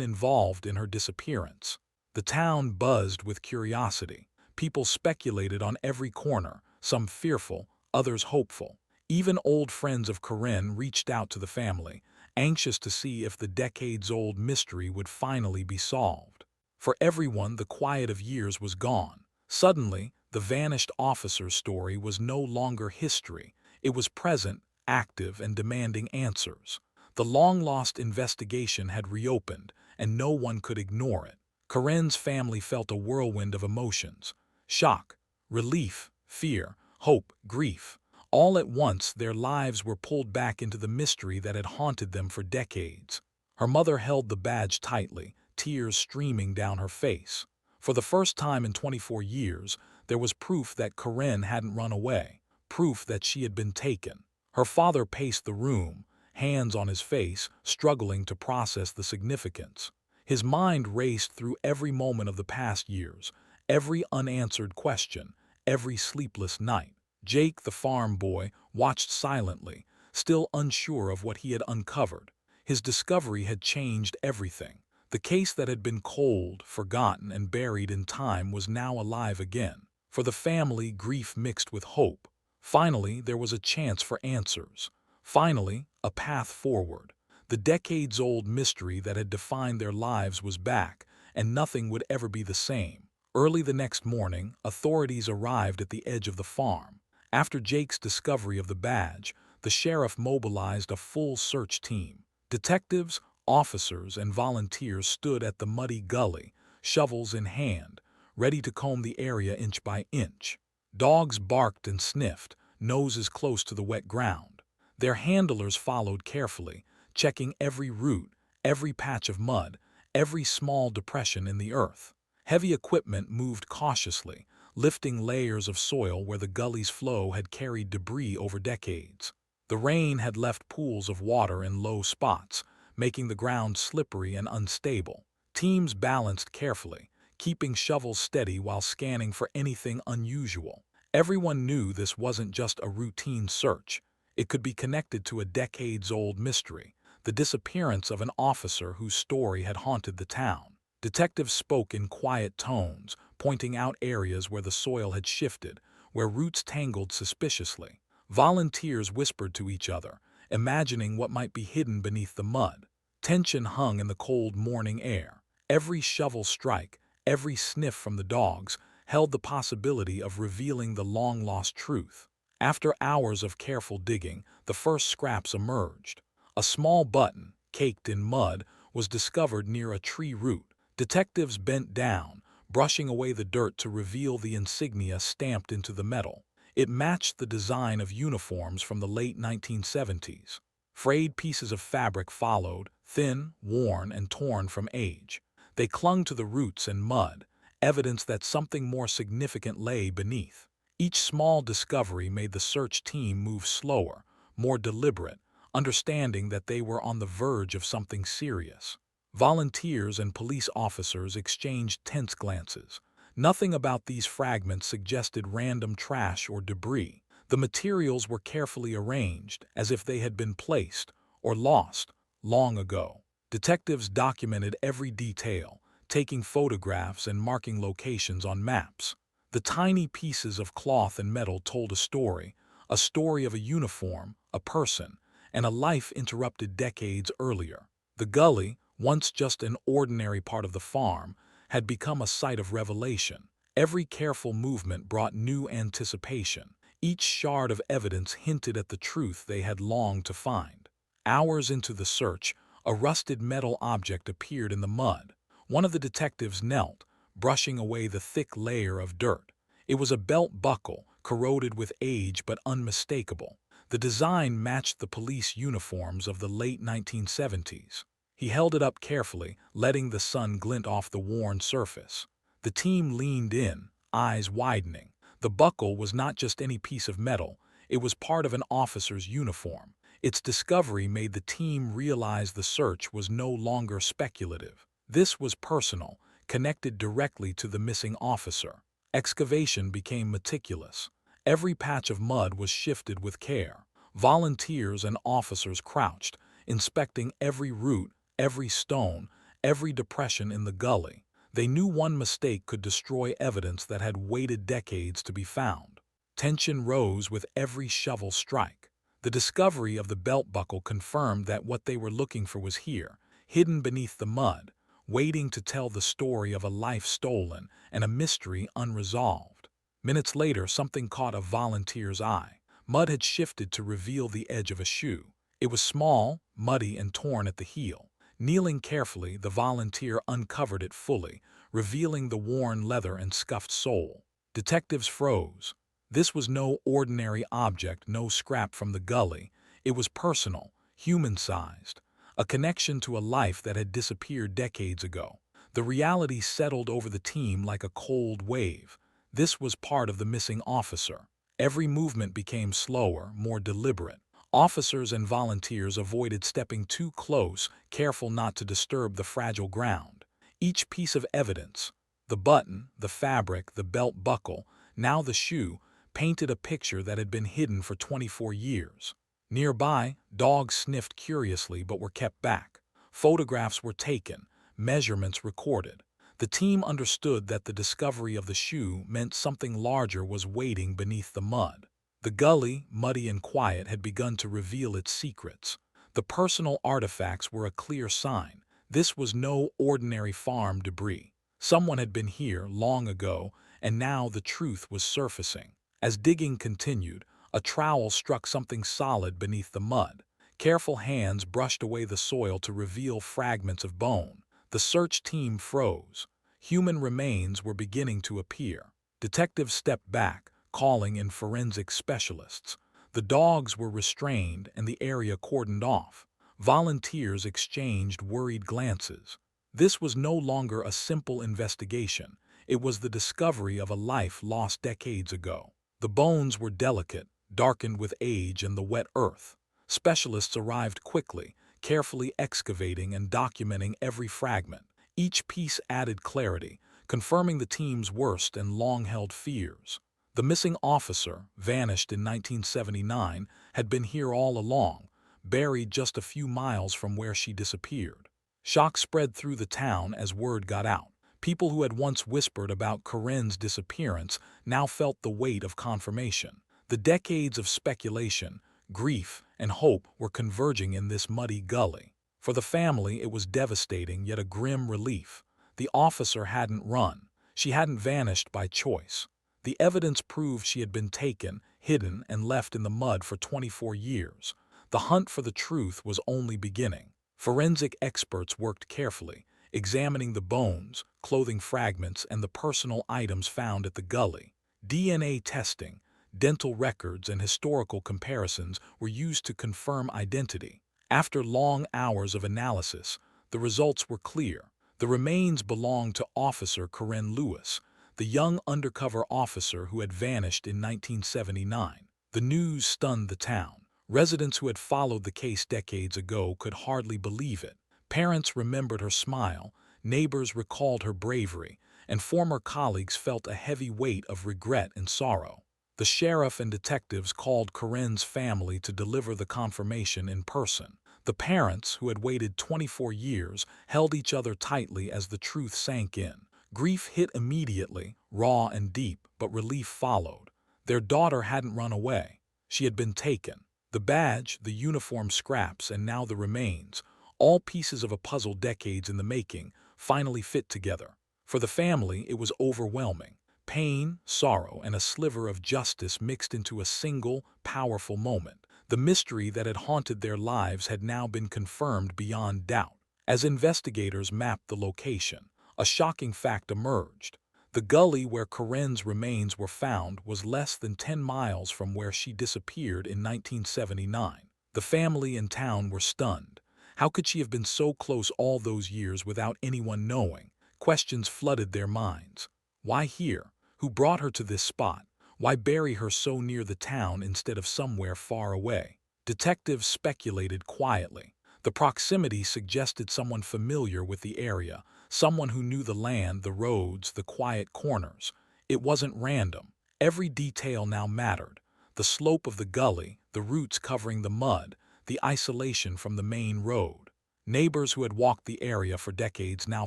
involved in her disappearance? The town buzzed with curiosity. People speculated on every corner, some fearful, others hopeful. Even old friends of Karen reached out to the family, anxious to see if the decades-old mystery would finally be solved. For everyone, the quiet of years was gone. Suddenly, the vanished officer's story was no longer history. It was present, active, and demanding answers. The long-lost investigation had reopened, and no one could ignore it. Karen's family felt a whirlwind of emotions. Shock, relief, fear, hope, grief. All at once, their lives were pulled back into the mystery that had haunted them for decades. Her mother held the badge tightly, tears streaming down her face. For the first time in 24 years, there was proof that Karen hadn't run away, proof that she had been taken. Her father paced the room, hands on his face, struggling to process the significance. His mind raced through every moment of the past years, every unanswered question, every sleepless night. Jake, the farm boy, watched silently, still unsure of what he had uncovered. His discovery had changed everything. The case that had been cold, forgotten, and buried in time was now alive again. For the family, grief mixed with hope. Finally, there was a chance for answers. Finally, a path forward. The decades-old mystery that had defined their lives was back, and nothing would ever be the same. Early the next morning, authorities arrived at the edge of the farm. After Jake's discovery of the badge, the sheriff mobilized a full search team. Detectives, officers, and volunteers stood at the muddy gully, shovels in hand, ready to comb the area inch by inch. Dogs barked and sniffed, noses close to the wet ground. Their handlers followed carefully, checking every root, every patch of mud, every small depression in the earth. Heavy equipment moved cautiously, lifting layers of soil where the gully's flow had carried debris over decades. The rain had left pools of water in low spots, making the ground slippery and unstable. Teams balanced carefully, keeping shovels steady while scanning for anything unusual. Everyone knew this wasn't just a routine search. It could be connected to a decades-old mystery, the disappearance of an officer whose story had haunted the town. Detectives spoke in quiet tones, pointing out areas where the soil had shifted, where roots tangled suspiciously. Volunteers whispered to each other, imagining what might be hidden beneath the mud. Tension hung in the cold morning air. Every shovel strike, every sniff from the dogs, held the possibility of revealing the long-lost truth. After hours of careful digging, the first scraps emerged. A small button, caked in mud, was discovered near a tree root. Detectives bent down, brushing away the dirt to reveal the insignia stamped into the metal. It matched the design of uniforms from the late 1970s. Frayed pieces of fabric followed, thin, worn, and torn from age. They clung to the roots and mud, evidence that something more significant lay beneath. Each small discovery made the search team move slower, more deliberate, understanding that they were on the verge of something serious. Volunteers and police officers exchanged tense glances. Nothing about these fragments suggested random trash or debris. The materials were carefully arranged, as if they had been placed, or lost, long ago. Detectives documented every detail, taking photographs and marking locations on maps. The tiny pieces of cloth and metal told a story of a uniform, a person, and a life interrupted decades earlier. The gully, once just an ordinary part of the farm, had become a site of revelation. Every careful movement brought new anticipation. Each shard of evidence hinted at the truth they had longed to find. Hours into the search, a rusted metal object appeared in the mud. One of the detectives knelt, brushing away the thick layer of dirt. It was a belt buckle, corroded with age but unmistakable. The design matched the police uniforms of the late 1970s. He held it up carefully, letting the sun glint off the worn surface. The team leaned in, eyes widening. The buckle was not just any piece of metal, it was part of an officer's uniform. Its discovery made the team realize the search was no longer speculative. This was personal, connected directly to the missing officer. Excavation became meticulous. Every patch of mud was shifted with care. Volunteers and officers crouched, inspecting every root, every stone, every depression in the gully. They knew one mistake could destroy evidence that had waited decades to be found. Tension rose with every shovel strike. The discovery of the belt buckle confirmed that what they were looking for was here, hidden beneath the mud, waiting to tell the story of a life stolen and a mystery unresolved. Minutes later, something caught a volunteer's eye. Mud had shifted to reveal the edge of a shoe. It was small, muddy, and torn at the heel. Kneeling carefully, the volunteer uncovered it fully, revealing the worn leather and scuffed sole. Detectives froze. This was no ordinary object, no scrap from the gully. It was personal, human-sized, a connection to a life that had disappeared decades ago. The reality settled over the team like a cold wave. This was part of the missing officer. Every movement became slower, more deliberate. Officers and volunteers avoided stepping too close, careful not to disturb the fragile ground. Each piece of evidence, the button, the fabric, the belt buckle, now the shoe, painted a picture that had been hidden for 24 years. Nearby, dogs sniffed curiously but were kept back. Photographs were taken, measurements recorded. The team understood that the discovery of the shoe meant something larger was waiting beneath the mud. The gully, muddy and quiet, had begun to reveal its secrets. The personal artifacts were a clear sign. This was no ordinary farm debris. Someone had been here long ago, and now the truth was surfacing. As digging continued, a trowel struck something solid beneath the mud. Careful hands brushed away the soil to reveal fragments of bone. The search team froze. Human remains were beginning to appear. Detectives stepped back, calling in forensic specialists. The dogs were restrained and the area cordoned off. Volunteers exchanged worried glances. This was no longer a simple investigation. It was the discovery of a life lost decades ago. The bones were delicate, darkened with age and the wet earth. Specialists arrived quickly, carefully excavating and documenting every fragment. Each piece added clarity, confirming the team's worst and long-held fears. The missing officer, vanished in 1979, had been here all along, buried just a few miles from where she disappeared. Shock spread through the town as word got out. People who had once whispered about Corinne's disappearance now felt the weight of confirmation. The decades of speculation, grief, and hope were converging in this muddy gully. For the family, it was devastating yet a grim relief. The officer hadn't run. She hadn't vanished by choice. The evidence proved she had been taken, hidden, and left in the mud for 24 years. The hunt for the truth was only beginning. Forensic experts worked carefully, examining the bones, clothing fragments, and the personal items found at the gully. DNA testing, dental records, and historical comparisons were used to confirm identity. After long hours of analysis, the results were clear. The remains belonged to Officer Corinne Lewis, the young undercover officer who had vanished in 1979. The news stunned the town. Residents who had followed the case decades ago could hardly believe it. Parents remembered her smile, neighbors recalled her bravery, and former colleagues felt a heavy weight of regret and sorrow. The sheriff and detectives called Corinne's family to deliver the confirmation in person. The parents, who had waited 24 years, held each other tightly as the truth sank in. Grief hit immediately, raw and deep, but relief followed. Their daughter hadn't run away. She had been taken. The badge, the uniform scraps, and now the remains, all pieces of a puzzle decades in the making, finally fit together. For the family, it was overwhelming. Pain, sorrow, and a sliver of justice mixed into a single, powerful moment. The mystery that had haunted their lives had now been confirmed beyond doubt. As investigators mapped the location, a shocking fact emerged. The gully where Corinne's remains were found was less than 10 miles from where she disappeared in 1979. The family and town were stunned. How could she have been so close all those years without anyone knowing? Questions flooded their minds. Why here? Who brought her to this spot? Why bury her so near the town instead of somewhere far away? Detectives speculated quietly. The proximity suggested someone familiar with the area, someone who knew the land, the roads, the quiet corners. It wasn't random. Every detail now mattered. The slope of the gully, the roots covering the mud, the isolation from the main road. Neighbors who had walked the area for decades now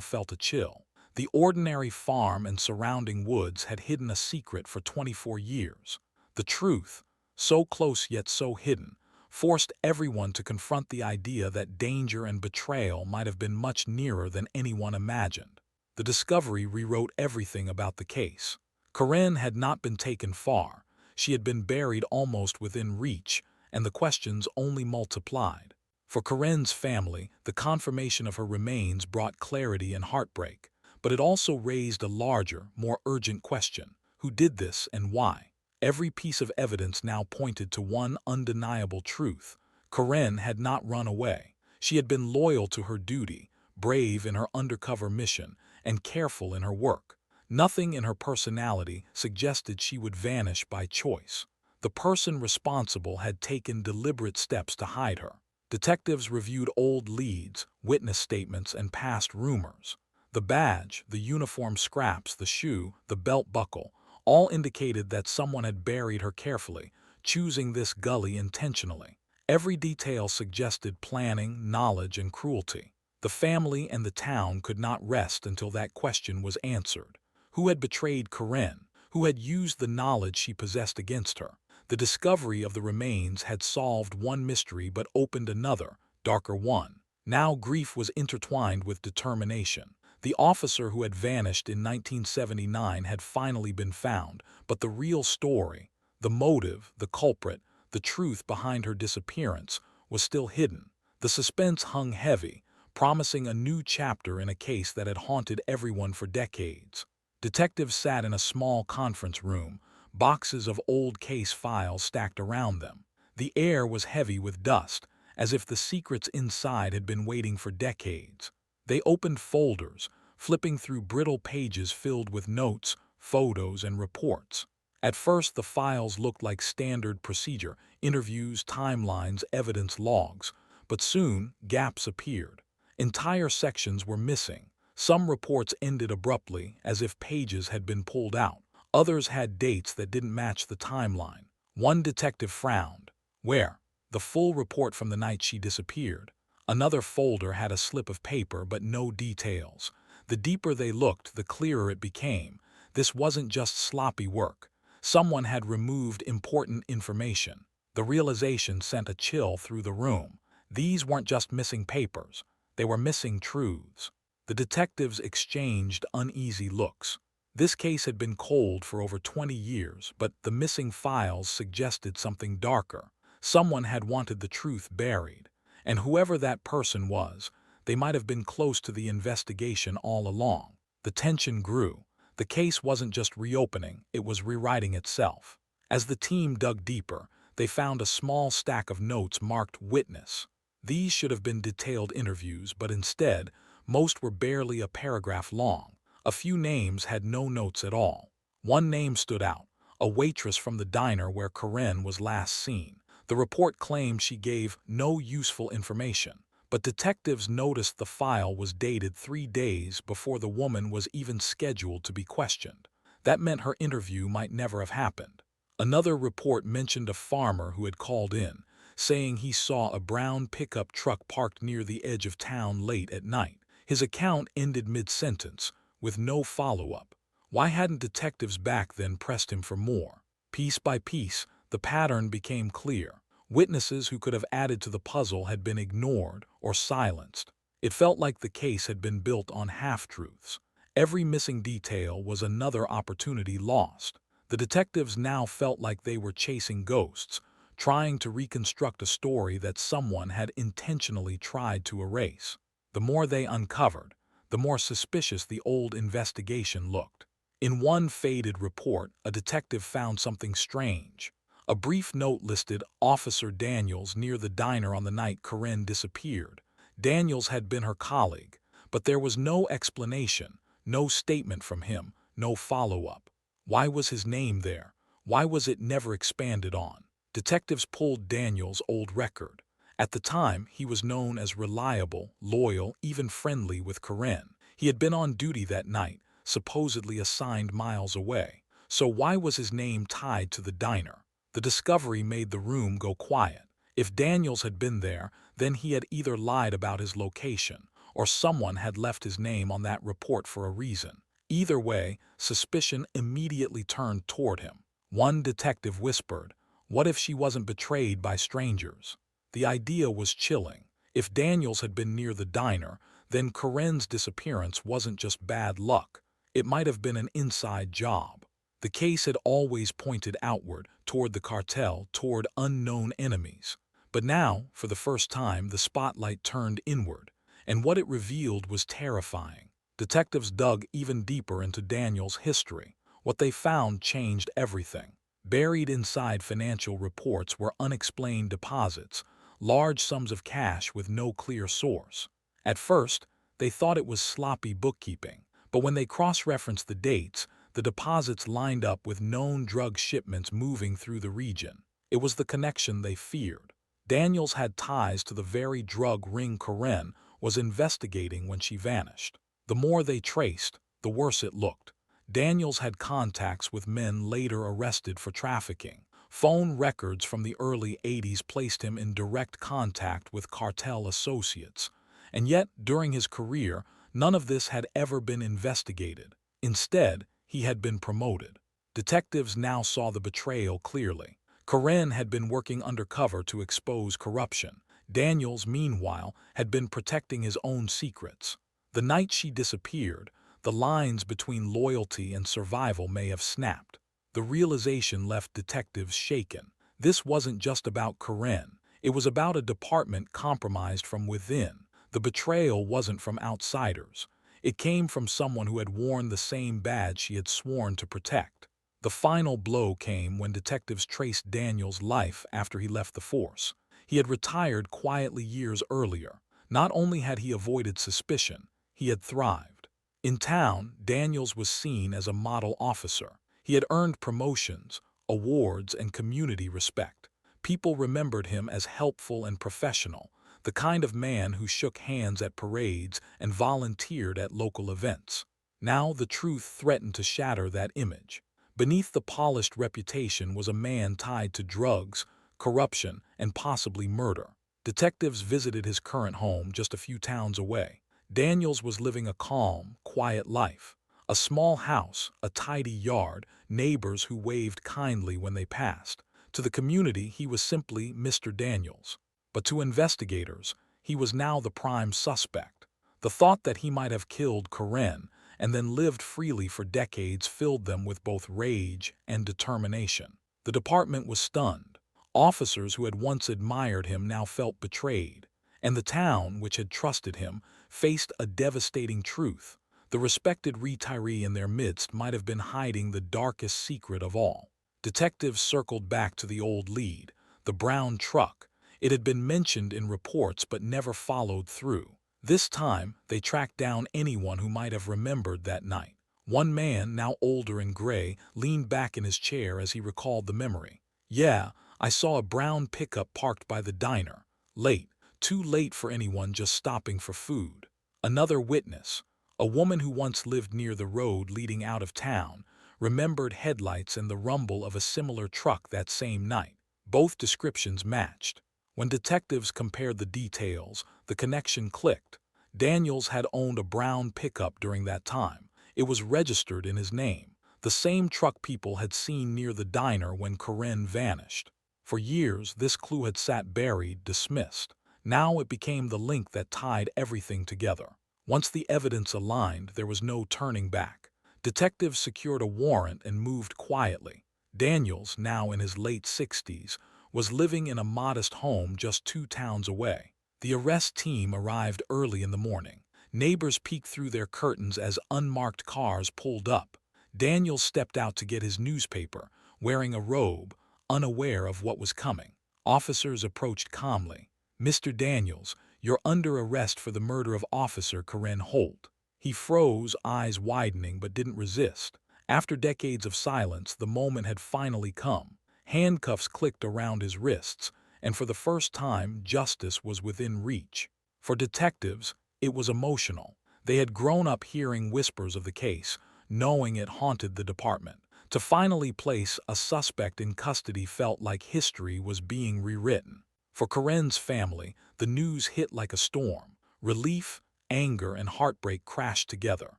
felt a chill. The ordinary farm and surrounding woods had hidden a secret for 24 years. The truth, so close yet so hidden, forced everyone to confront the idea that danger and betrayal might have been much nearer than anyone imagined. The discovery rewrote everything about the case. Corinne had not been taken far. She had been buried almost within reach, and the questions only multiplied. For Corinne's family, the confirmation of her remains brought clarity and heartbreak, but it also raised a larger, more urgent question: who did this and why? Every piece of evidence now pointed to one undeniable truth. Corinne had not run away. She had been loyal to her duty, brave in her undercover mission, and careful in her work. Nothing in her personality suggested she would vanish by choice. The person responsible had taken deliberate steps to hide her. Detectives reviewed old leads, witness statements, and past rumors. The badge, the uniform scraps, the shoe, the belt buckle, all indicated that someone had buried her carefully, choosing this gully intentionally. Every detail suggested planning, knowledge, and cruelty. The family and the town could not rest until that question was answered. Who had betrayed Corinne? Who had used the knowledge she possessed against her? The discovery of the remains had solved one mystery but opened another, darker one. Now grief was intertwined with determination. The officer who had vanished in 1979 had finally been found, but the real story, the motive, the culprit, the truth behind her disappearance, was still hidden. The suspense hung heavy, promising a new chapter in a case that had haunted everyone for decades. Detectives sat in a small conference room, boxes of old case files stacked around them. The air was heavy with dust, as if the secrets inside had been waiting for decades. They opened folders, flipping through brittle pages filled with notes, photos, and reports. At first, the files looked like standard procedure, interviews, timelines, evidence logs. But soon, gaps appeared. Entire sections were missing. Some reports ended abruptly, as if pages had been pulled out. Others had dates that didn't match the timeline. One detective frowned. Where? The full report from the night she disappeared. Another folder had a slip of paper, but no details. The deeper they looked, the clearer it became. This wasn't just sloppy work. Someone had removed important information. The realization sent a chill through the room. These weren't just missing papers. They were missing truths. The detectives exchanged uneasy looks. This case had been cold for over 20 years, but the missing files suggested something darker. Someone had wanted the truth buried. And whoever that person was, they might have been close to the investigation all along. The tension grew. The case wasn't just reopening, it was rewriting itself. As the team dug deeper, they found a small stack of notes marked "Witness." These should have been detailed interviews, but instead, most were barely a paragraph long. A few names had no notes at all. One name stood out, a waitress from the diner where Karen was last seen. The report claimed she gave no useful information, but detectives noticed the file was dated 3 days before the woman was even scheduled to be questioned. That meant her interview might never have happened. Another report mentioned a farmer who had called in, saying he saw a brown pickup truck parked near the edge of town late at night. His account ended mid-sentence, with no follow-up. Why hadn't detectives back then pressed him for more? Piece by piece, the pattern became clear. Witnesses who could have added to the puzzle had been ignored or silenced. It felt like the case had been built on half-truths. Every missing detail was another opportunity lost. The detectives now felt like they were chasing ghosts, trying to reconstruct a story that someone had intentionally tried to erase. The more they uncovered, the more suspicious the old investigation looked. In one faded report, a detective found something strange. A brief note listed Officer Daniels near the diner on the night Karen disappeared. Daniels had been her colleague, but there was no explanation, no statement from him, no follow-up. Why was his name there? Why was it never expanded on? Detectives pulled Daniels' old record. At the time, he was known as reliable, loyal, even friendly with Karen. He had been on duty that night, supposedly assigned miles away. So why was his name tied to the diner? The discovery made the room go quiet. If Daniels had been there, then he had either lied about his location, or someone had left his name on that report for a reason. Either way, suspicion immediately turned toward him. One detective whispered, "What if she wasn't betrayed by strangers?" The idea was chilling. If Daniels had been near the diner, then Karen's disappearance wasn't just bad luck. It might have been an inside job. The case had always pointed outward, toward the cartel, toward unknown enemies. But now, for the first time, the spotlight turned inward, and what it revealed was terrifying. Detectives dug even deeper into Daniel's history. What they found changed everything. Buried inside financial reports were unexplained deposits, large sums of cash with no clear source. At first, they thought it was sloppy bookkeeping, but when they cross-referenced the dates, the deposits lined up with known drug shipments moving through the region. It was the connection they feared. Daniels had ties to the very drug ring Karen was investigating when she vanished. The more they traced, the worse it looked. Daniels had contacts with men later arrested for trafficking. Phone records from the early 80s placed him in direct contact with cartel associates. And yet, during his career, none of this had ever been investigated. Instead, he had been promoted. Detectives now saw the betrayal clearly. Karen had been working undercover to expose corruption. Daniels, meanwhile, had been protecting his own secrets. The night she disappeared, the lines between loyalty and survival may have snapped. The realization left detectives shaken. This wasn't just about Karen. It was about a department compromised from within. The betrayal wasn't from outsiders. It came from someone who had worn the same badge she had sworn to protect. The final blow came when detectives traced Daniels' life after he left the force. He had retired quietly years earlier. Not only had he avoided suspicion, he had thrived. In town, Daniels was seen as a model officer. He had earned promotions, awards, and community respect. People remembered him as helpful and professional, the kind of man who shook hands at parades and volunteered at local events. Now the truth threatened to shatter that image. Beneath the polished reputation was a man tied to drugs, corruption, and possibly murder. Detectives visited his current home just a few towns away. Daniels was living a calm, quiet life. A small house, a tidy yard, neighbors who waved kindly when they passed. To the community, he was simply Mr. Daniels. But to investigators, he was now the prime suspect. The thought that he might have killed Karen and then lived freely for decades filled them with both rage and determination. The department was stunned. Officers who had once admired him now felt betrayed, and the town, which had trusted him, faced a devastating truth. The respected retiree in their midst might have been hiding the darkest secret of all. Detectives circled back to the old lead, the brown truck. It had been mentioned in reports but never followed through. This time, they tracked down anyone who might have remembered that night. One man, now older and gray, leaned back in his chair as he recalled the memory. "Yeah, I saw a brown pickup parked by the diner. Late, too late for anyone just stopping for food." Another witness, a woman who once lived near the road leading out of town, remembered headlights and the rumble of a similar truck that same night. Both descriptions matched. When detectives compared the details, the connection clicked. Daniels had owned a brown pickup during that time. It was registered in his name. The same truck people had seen near the diner when Karen vanished. For years, this clue had sat buried, dismissed. Now it became the link that tied everything together. Once the evidence aligned, there was no turning back. Detectives secured a warrant and moved quietly. Daniels, now in his late 60s, was living in a modest home just 2 towns away. The arrest team arrived early in the morning. Neighbors peeked through their curtains as unmarked cars pulled up. Daniels stepped out to get his newspaper, wearing a robe, unaware of what was coming. Officers approached calmly. "Mr. Daniels, you're under arrest for the murder of Officer Karen Holt." He froze, eyes widening, but didn't resist. After decades of silence, the moment had finally come. Handcuffs clicked around his wrists, and for the first time, justice was within reach. For detectives, it was emotional. They had grown up hearing whispers of the case, knowing it haunted the department. To finally place a suspect in custody felt like history was being rewritten. For Karen's family, the news hit like a storm. Relief, anger, and heartbreak crashed together.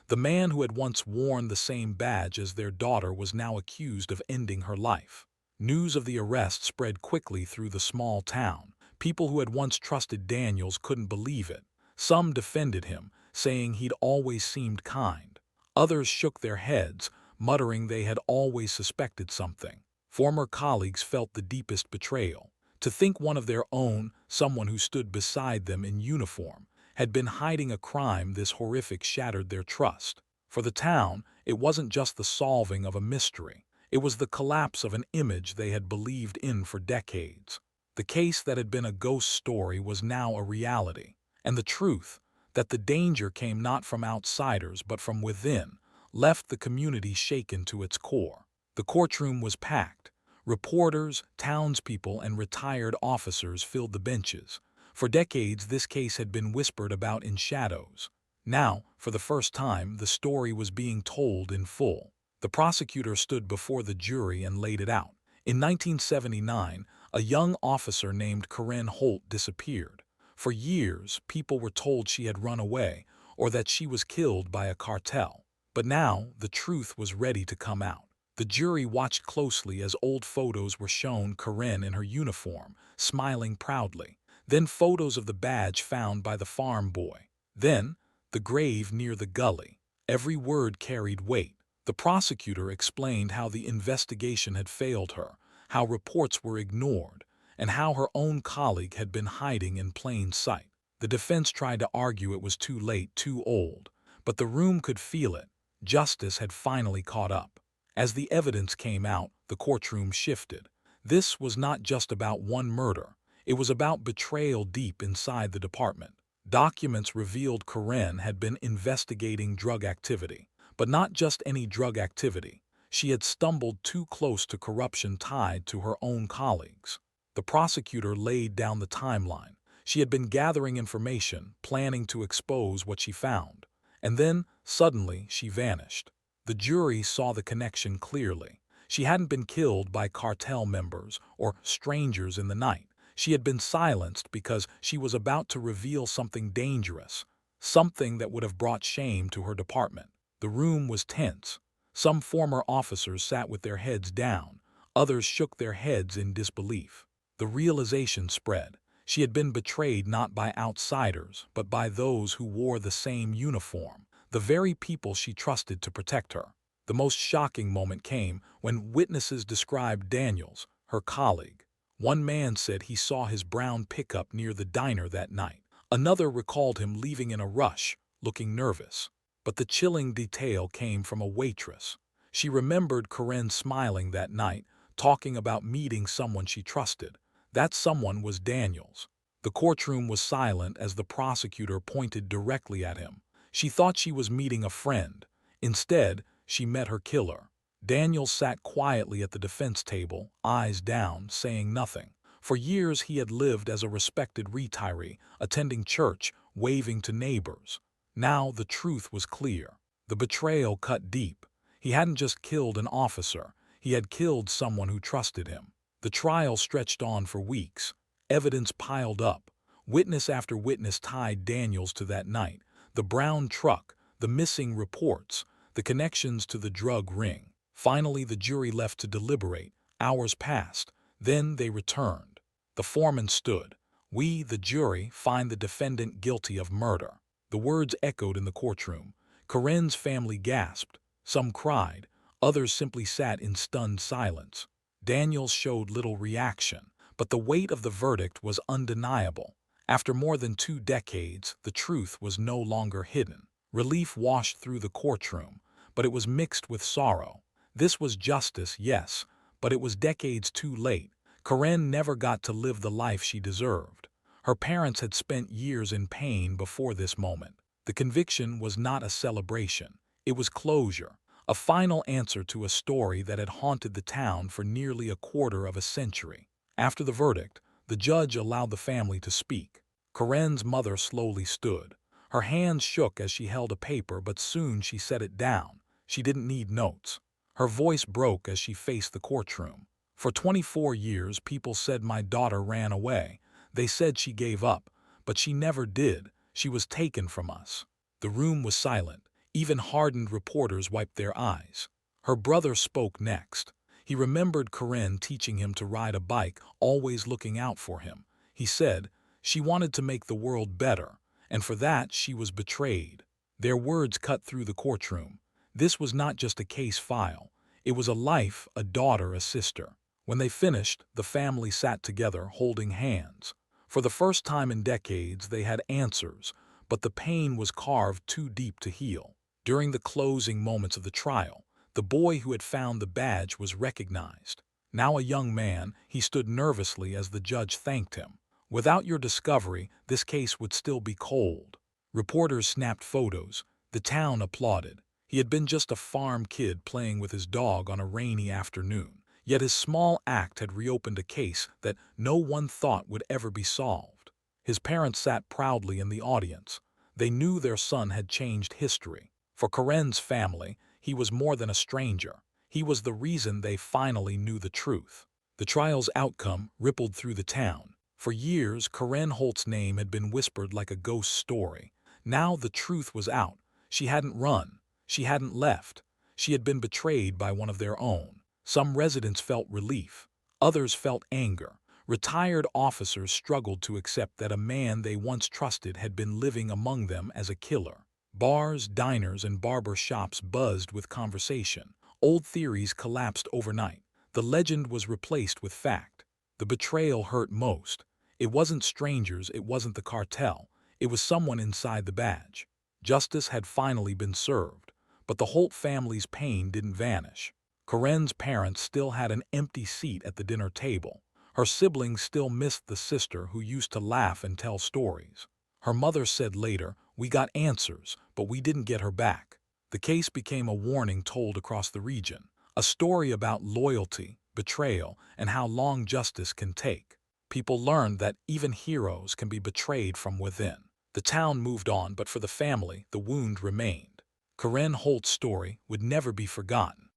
The man who had once worn the same badge as their daughter was now accused of ending her life. News of the arrest spread quickly through the small town. People who had once trusted Daniels couldn't believe it. Some defended him, saying he'd always seemed kind. Others shook their heads, muttering they had always suspected something. Former colleagues felt the deepest betrayal. To think one of their own, someone who stood beside them in uniform, had been hiding a crime this horrific shattered their trust. For the town, it wasn't just the solving of a mystery. It was the collapse of an image they had believed in for decades. The case that had been a ghost story was now a reality. And the truth, that the danger came not from outsiders but from within, left the community shaken to its core. The courtroom was packed. Reporters, townspeople, and retired officers filled the benches. For decades, this case had been whispered about in shadows. Now, for the first time, the story was being told in full. The prosecutor stood before the jury and laid it out. In 1979, a young officer named Karen Holt disappeared. For years, people were told she had run away or that she was killed by a cartel. But now, the truth was ready to come out. The jury watched closely as old photos were shown Karen in her uniform, smiling proudly. Then photos of the badge found by the farm boy. Then, the grave near the gully. Every word carried weight. The prosecutor explained how the investigation had failed her, how reports were ignored, and how her own colleague had been hiding in plain sight. The defense tried to argue it was too late, too old, but the room could feel it. Justice had finally caught up. As the evidence came out, the courtroom shifted. This was not just about one murder. It was about betrayal deep inside the department. Documents revealed Karen had been investigating drug activity, but not just any drug activity. She had stumbled too close to corruption tied to her own colleagues. The prosecutor laid down the timeline. She had been gathering information, planning to expose what she found. And then, suddenly, she vanished. The jury saw the connection clearly. She hadn't been killed by cartel members or strangers in the night. She had been silenced because she was about to reveal something dangerous, something that would have brought shame to her department. The room was tense. Some former officers sat with their heads down. Others shook their heads in disbelief. The realization spread. She had been betrayed not by outsiders, but by those who wore the same uniform, the very people she trusted to protect her. The most shocking moment came when witnesses described Daniels, her colleague. One man said he saw his brown pickup near the diner that night. Another recalled him leaving in a rush, looking nervous. But the chilling detail came from a waitress. She remembered Karen smiling that night, talking about meeting someone she trusted. That someone was Daniels. The courtroom was silent as the prosecutor pointed directly at him. She thought she was meeting a friend. Instead, she met her killer. Daniels sat quietly at the defense table, eyes down, saying nothing. For years he had lived as a respected retiree, attending church, waving to neighbors. Now the truth was clear. The betrayal cut deep. He hadn't just killed an officer, he had killed someone who trusted him. The trial stretched on for weeks. Evidence piled up. Witness after witness tied Daniels to that night. The brown truck, the missing reports, the connections to the drug ring. Finally, the jury left to deliberate. Hours passed. Then they returned. The foreman stood. "We, the jury, find the defendant guilty of murder." The words echoed in the courtroom. Karen's family gasped. Some cried. Others simply sat in stunned silence. Daniels showed little reaction, but the weight of the verdict was undeniable. After more than 2 decades, the truth was no longer hidden. Relief washed through the courtroom, but it was mixed with sorrow. This was justice, yes, but it was decades too late. Karen never got to live the life she deserved. Her parents had spent years in pain before this moment. The conviction was not a celebration. It was closure, a final answer to a story that had haunted the town for nearly a quarter of a century. After the verdict, the judge allowed the family to speak. Karen's mother slowly stood. Her hands shook as she held a paper, but soon she set it down. She didn't need notes. Her voice broke as she faced the courtroom. "For 24 years, people said my daughter ran away. They said she gave up, but she never did. She was taken from us." The room was silent. Even hardened reporters wiped their eyes. Her brother spoke next. He remembered Karen teaching him to ride a bike, always looking out for him. He said, "She wanted to make the world better, and for that she was betrayed." Their words cut through the courtroom. This was not just a case file. It was a life, a daughter, a sister. When they finished, the family sat together, holding hands. For the first time in decades, they had answers, but the pain was carved too deep to heal. During the closing moments of the trial, the boy who had found the badge was recognized. Now a young man, he stood nervously as the judge thanked him. "Without your discovery, this case would still be cold." Reporters snapped photos. The town applauded. He had been just a farm kid playing with his dog on a rainy afternoon. Yet his small act had reopened a case that no one thought would ever be solved. His parents sat proudly in the audience. They knew their son had changed history. For Karen's family, he was more than a stranger. He was the reason they finally knew the truth. The trial's outcome rippled through the town. For years, Karen Holt's name had been whispered like a ghost story. Now the truth was out. She hadn't run. She hadn't left. She had been betrayed by one of their own. Some residents felt relief. Others felt anger. Retired officers struggled to accept that a man they once trusted had been living among them as a killer. Bars, diners, and barber shops buzzed with conversation. Old theories collapsed overnight. The legend was replaced with fact. The betrayal hurt most. It wasn't strangers, it wasn't the cartel. It was someone inside the badge. Justice had finally been served. But the Holt family's pain didn't vanish. Corinne's parents still had an empty seat at the dinner table. Her siblings still missed the sister who used to laugh and tell stories. Her mother said later, "We got answers, but we didn't get her back." The case became a warning told across the region, a story about loyalty, betrayal, and how long justice can take. People learned that even heroes can be betrayed from within. The town moved on, but for the family, the wound remained. Corinne Holt's story would never be forgotten.